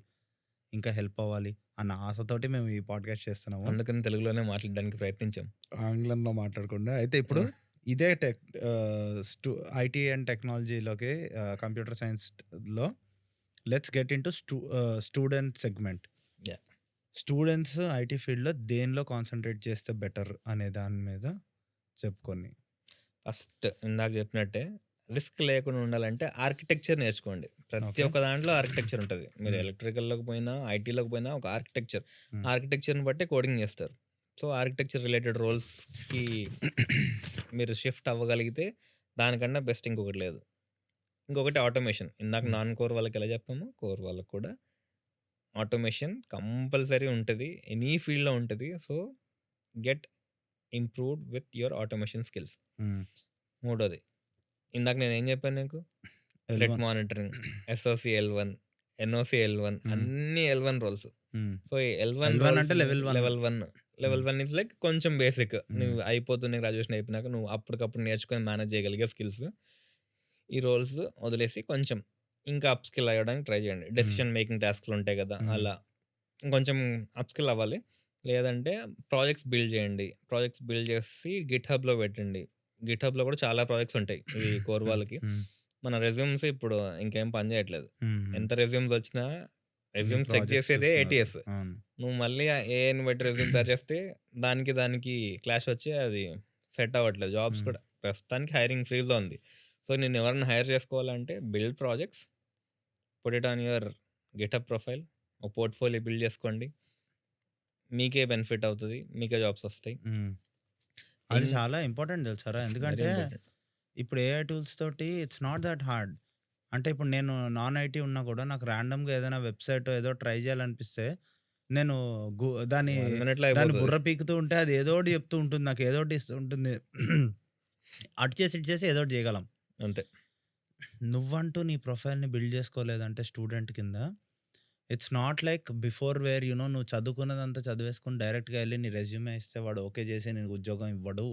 ఇంకా హెల్ప్ అవ్వాలి అన్న ఆశతోటి మేము ఈ పాడ్‌కాస్ట్ చేస్తున్నాము. అందుకని తెలుగులోనే మాట్లాడడానికి ప్రయత్నించాం. ఆంగ్లంలో మాట్లాడకుండా. అయితే ఇప్పుడు హ్మ్. ఇదే ఐటీ అండ్ టెక్నాలజీలోకి కంప్యూటర్ సైన్స్‌లో let's get into student segment. Yeah! Students IT ఫీల్డ్‌లో దేనిలో కాన్సంట్రేట్ చేస్తే బెటర్ అనే దాని మీద చెప్పుకొని. ఫస్ట్ ఇందాక చెప్పినట్టే రిస్క్ లేకుండా ఉండాలంటే ఆర్కిటెక్చర్ నేర్చుకోండి. ప్రతి ఓకే. ఒక్క దాంట్లో ఆర్కిటెక్చర్ ఉంటది. మీరు హ్మ్. ఎలక్ట్రికల్‌లోకి పోయినా, ఐటీలోకి పోయినా ఒక ఆర్కిటెక్చర్. హ్మ్. ఆర్కిటెక్చర్‌ని బట్టే కోడింగ్ చేస్తారు. సో, ఆర్కిటెక్చర్ రిలేటెడ్ రోల్స్‌కి మీరు షిఫ్ట్ అవ్వగలిగితే దానికన్నా బెస్ట్ ఇంకొకటి లేదు. ఇంకొకటి ఆటోమేషన్. ఇందాక హ్మ్. నాన్ కోర్ వాళ్ళకి ఎలా చెప్పామో, కోర్ వాళ్ళకి కూడా ఆటోమేషన్ కంపల్సరీ ఉంటది. ఎనీ ఫీల్డ్‌లో ఉంటది. So, get improved with your automation skills. హ్మ్. మూడోది ఇందాక నేనేం చెప్పాను నీకు? థ్రెట్ ఎల్1. మానిటరింగ్, ఎస్ఓసీ ఎల్1, ఎన్ఓసీ ఎల్1 హ్మ్. అన్నీ ఎల్1 రోల్స్. హ్మ్. సో, ఈ ఎల్1 ఎల్1 అంటే రోల్స్‌ని లెవెల్ 1. లెవెల్ 1. హ్మ్. లెవెల్ 1 ఈస్ లైక్ కొంచెం బేసిక్. హ్మ్. నువ్వు అయిపోతుంది గ్రాడ్యుయేషన్ అయిపోయినాక నువ్వు అప్పటికప్పుడు నేర్చుకొని మేనేజ్ చేయగలిగే స్కిల్స్. ఈ రోల్స్ వదిలేసి కొంచెం ఇంకా అప్ స్కిల్ అవ్వడానికి ట్రై చేయండి. హ్మ్. డెసిషన్ మేకింగ్ టాస్క్‌లు ఉంటాయి కదా! హ్మ్. అలా. ఇంకొంచెం అప్ స్కిల్ అవ్వాలి. లేదంటే ప్రాజెక్ట్స్ బిల్డ్ చేయండి. ప్రాజెక్ట్స్ బిల్డ్ చేసి గిట్‌హబ్‌లో పెట్టండి. గిట్‌హబ్‌లో కూడా చాలా ప్రాజెక్ట్స్ ఉంటాయి. ఇవి కోర్ హ్మ్. వాళ్ళకి. హ్మ్. మన రెజ్యూమ్స్ ఇప్పుడు ఇంకేం పని చేయట్లేదు. హ్మ్. ఎంత రెజ్యూమ్స్ వచ్చినా మీ రెజ్యూమ్ చెక్ ప్రాజెక్ట్స్ చేసేదే చూస్తున్నారు. ఏటీఎస్. అవును. నువ్వు మళ్ళీ ఆ ఏఐని బట్టి రెజ్యూమ్ తయారు చేస్తే దానికి క్లాష్ వచ్చి అది సెట్ అవ్వట్లేదు. జాబ్స్ హ్మ్. కూడా ప్రస్తుతానికి హైరింగ్ ఫ్రీజ్‌లో ఉంది. సో, నిన్ను ఎవరైనా హైర్ చేసుకోవాలంటే build projects, put it on your get-up profile. ఒక పోర్ట్‌ఫోలియో బిల్డ్ చేసుకోండి. మీకే బెనిఫిట్ అవుతది. మీకే జాబ్స్ వస్తాయి. హ్మ్. అది ఇన్ చాలా ఇంపార్టెంట్ తెలుసారా? వెరీ ఎందుకంటే ఇంపార్టెంట్. ఇప్పుడు ఏఐ టూల్స్ తోటి ఇట్స్ నాట్ దట్ హార్డ్. అంటే ఇప్పుడు నేను నాన్ ఐటీ ఉన్నా కూడా నాకు ర్యాండమ్‌గా ఏదైనా వెబ్‌సైటో ఏదో ట్రై చేయాలనిపిస్తే నేను దాని 1 మినిట్‌లో దాని అయిపోతది. బుర్ర పీకుతూ ఉంటే అది ఏదో ఒకటి చెప్తూ ఉంటుంది. నాకు ఏదో ఒకటి ఇస్తూ ఉంటుంది. అటు చేసి ఇటు చేసి ఏదో ఒకటి చేయగలం. అంతే. నువ్వంటూ నీ ప్రొఫైల్‌ని బిల్డ్ చేసుకోలేదంటే స్టూడెంట్ కింద it's not like before where నువ్వు చదువుకున్నదంతా చదివేసుకొని డైరెక్ట్‌గా ఎళ్లి నీ రెజ్యూమే ఇస్తే వాడు ఓకే చేసి నీకు ఉద్యోగం ఇవ్వడు.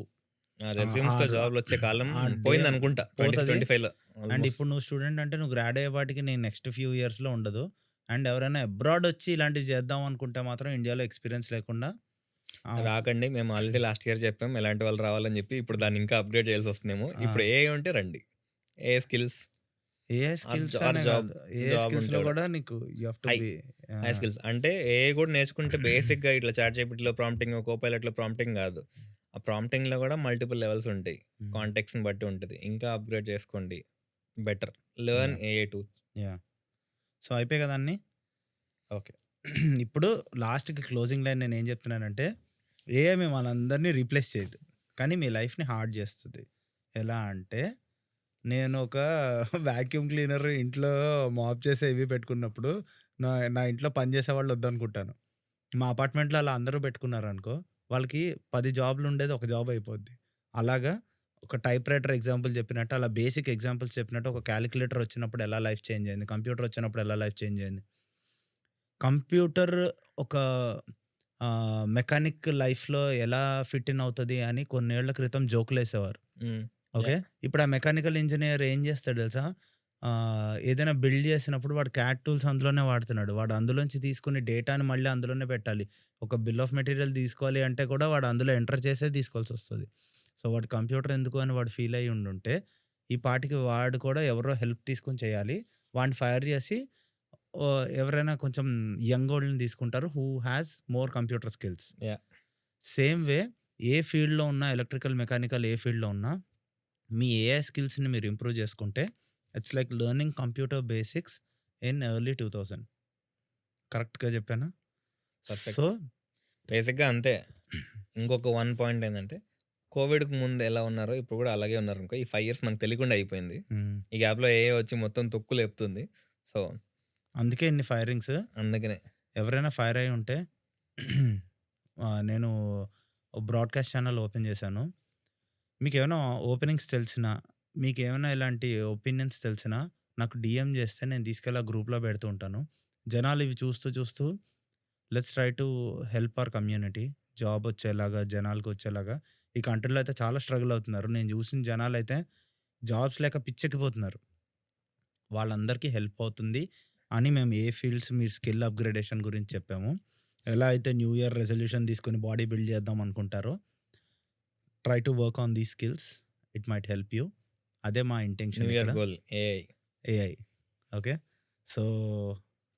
ఆ రెజ్యూమ్స్‌తో ఆర్ జాబ్‌లొచ్చే కాలం ఆ డే పోయిందనుకుంటా. పోతది. 2025లో అండ్ ఆల్‌మోస్ట్. ఇప్పుడు నువ్వు స్టూడెంట్ అంటే నువ్వు గ్రాడ్ అయ్యేపాటికి నీ నెక్స్ట్ ఫ్యూ ఇయర్స్‌లో ఉండదు. అండ్ ఎవరైనా అబ్రాడ్ వచ్చి ఇలాంటివి చేద్దాం అనుకుంటే మాత్రం ఇండియాలో ఎక్స్‌పీరియన్స్ లేకుండా ఆహ్, రాకండి. మేము ఆల్రెడీ లాస్ట్ ఇయర్ చెప్పాం. ఎలాంటి వాళ్ళు రావాలని చెప్పి. ఇప్పుడు దాన్ని ఇంకా అప్‌గ్రేడ్ చేయాల్సొస్తుందేమో. ఇప్పుడు ఆ! ఏఐ ఉంటే రండి. AI skills AI skills are అనే జాబ్ కాదు. ఏఐ జాబ్ ఉంటే స్కిల్స్‌లో కూడా కూడా నీకు you have to high, be high ah, skills. అంటే ఏఐ కూడా నేర్చుకుంటే బేసిక్‌గా ఇట్లా చాట్‌జీపీటీలో ప్రాంప్టింగ్, కోపైలట్‌లో ప్రాంప్టింగ్ కాదు. ఆ ప్రాంప్టింగ్‌లో కూడా మల్టిపుల్ లెవెల్స్ ఉంటాయి. హ్మ్. కాంటెక్స్ట్‌ని బట్టి ఉంటది. ఇంకా అప్‌గ్రేడ్ చేసుకోండి. Better. Learn yeah! AI tools. Yeah! So, అయిపోయాయి కదా అన్నీ? ఓకే. ఇప్పుడు లాస్ట్‌కి క్లోజింగ్ లైన్ నేనేం చెప్తున్నానంటే, ఏఐ మిమ్మల్నందరిని రీప్లేస్ చేయదు. కానీ మీ లైఫ్‌ని హార్డ్ చేస్తది. ఎలా అంటే, నేను ఒక వాక్యూమ్ క్లీనర్ ఇంట్లో మాప్ చేసే ఇవి పెట్టుకున్నప్పుడు, నా నా ఇంట్లో పని చేసేవాళ్ళు వద్దనుకుంటాను. మా అపార్ట్మెంట్‌లో అలా అందరూ పెట్టుకున్నారనుకో, వాళ్ళకి 10 జాబ్‌లుండేది ఒక జాబ్ అయిపోద్ది. అలాగా ఒక టైప్ రైటర్ ఎగ్జాంపుల్ చెప్పినట్టు, అలా బేసిక్ ఎగ్జాంపుల్స్ చెప్పినట్టు ఒక కాలిక్యులేటర్ వచ్చినప్పుడు ఎలా లైఫ్ చేంజ్ అయింది, కంప్యూటర్ వచ్చినప్పుడు ఎలా లైఫ్ చేంజ్ అయింది. కంప్యూటర్ ఒక మెకానిక్ లైఫ్‌లో ఎలా ఫిట్ ఇన్ అవుతది అని కొన్నేళ్ల క్రితం జోకులేసేవారు. హ్మ్. ఓకే. యాహ్! ఇప్పుడు ఆ మెకానికల్ ఇంజినీర్ ఏం చేస్తాడు తెలుసా? ఏదైనా బిల్డ్ చేసినప్పుడు వాడు క్యాడ్ టూల్స్ అందులోనే వాడుతున్నాడు. వాడు అందులోంచి తీసుకుని డేటాని మళ్ళీ అందులోనే పెట్టాలి. ఒక బిల్ ఆఫ్ మెటీరియల్ తీసుకోవాలి అంటే కూడా వాడు అందులో ఎంటర్ చేసే తీసుకోవాల్సొస్తది. సో, వాడు కంప్యూటర్ ఎందుకు అని వాడు ఫీల్ అయ్యి ఉండుంటే, ఈ పాటికి వాడు కూడా ఎవరో హెల్ప్ తీసుకొని చేయాలి. వాడిని ఫైర్ చేసి ఎవరైనా కొంచెం యంగోళ్ళని తీసుకుంటారు. Who has more computer skills. Yeah! Same way ఏ ఫీల్డ్‌లో ఉన్నా ఎలక్ట్రికల్, మెకానికల్ ఏ ఫీల్డ్‌లో ఉన్నా మీ ఏఐ స్కిల్స్‌ని మీరు ఇంప్రూవ్ చేసుకుంటే it's like learning computer basics in early 2000. కరెక్ట్‌గా చెప్పానా? పర్ఫెక్ట్. సో బేసిక్‌గా అంతే. ఇంకొక 1 పాయింట్ ఏందంటే, కోవిడ్‌కి ముందు ఎలా ఉన్నారో ఇప్పుడు కూడా అలాగే ఉన్నారనుకో. ఈ 5 ఇయర్స్ మనకు తెలియకుండా అయిపోయింది. హ్మ్. ఈ గ్యాప్‌లో ఏఐ వచ్చి మొత్తం తొక్కు లేపుతుంది. సో, అందుకే ఇన్ని ఫైరింగ్స్. అందుకనే. ఎవరైనా ఫైర్ అయ్యి ఉంటే నేను బ్రాడ్‌కాస్ట్ ఛానెల్ ఓపెన్ చేశాను. మీకేమైనా ఓపెనింగ్స్ తెలిసినా, మీకేమైనా ఇలాంటి ఒపీనియన్స్ తెలిసినా నాకు డీఎం చేస్తే నేను తీసుకెళ్ళి ఆ గ్రూప్‌లో పెడుతూ ఉంటాను. జనాలు ఇవి చూస్తూ చూస్తూ let's try to help our community. Job వచ్చేలాగా, జనాలకి వచ్చేలాగా. ఈ కంట్రీలో అయితే చాలా స్ట్రగుల్ అవుతున్నారు. నేను చూసిన జనాలైతే జాబ్స్ లేక పిచ్చెక్కిపోతున్నారు. వాళ్ళందరికీ హెల్ప్ అవుతుంది అని మేము ఏ ఫీల్డ్స్ మీరు స్కిల్ అప్‌గ్రేడేషన్ గురించి చెప్పాము. ఎలా అయితే న్యూ ఇయర్ రెజల్యూషన్ తీసుకొని బాడీ బిల్డ్ చేద్దాం అనుకుంటారో, try to work on these skills. It might help you. అదే మా న్యూ ఇంటెన్షన్ ఇయర్ ఇక్కడ. Goal AI. AI. Okay. So,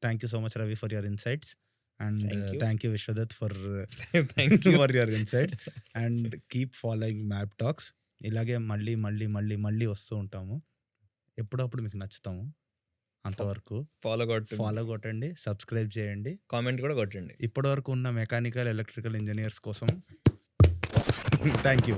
thank you so much Ravi for your insights. And thank you. Thank you Vishwadatt for thank you. For your insights. And keep following Map Talks. ఇలాగే మళ్ళీ, మళ్ళీ, మళ్ళీ, మళ్ళీ వస్తూ ఉంటాము. ఎప్పుడప్పుడు మీకు నచ్చుతాము. అంతవరకు ఫాలో కొట్టండి. ఫాలో కొట్టండి. సబ్స్క్రైబ్ చేయండి. కామెంట్ కూడా కొట్టండి. ఇప్పటివరకు ఉన్న మెకానికల్, ఎలక్ట్రికల్ ఇంజినీర్స్ కోసం థాంక్ యూ.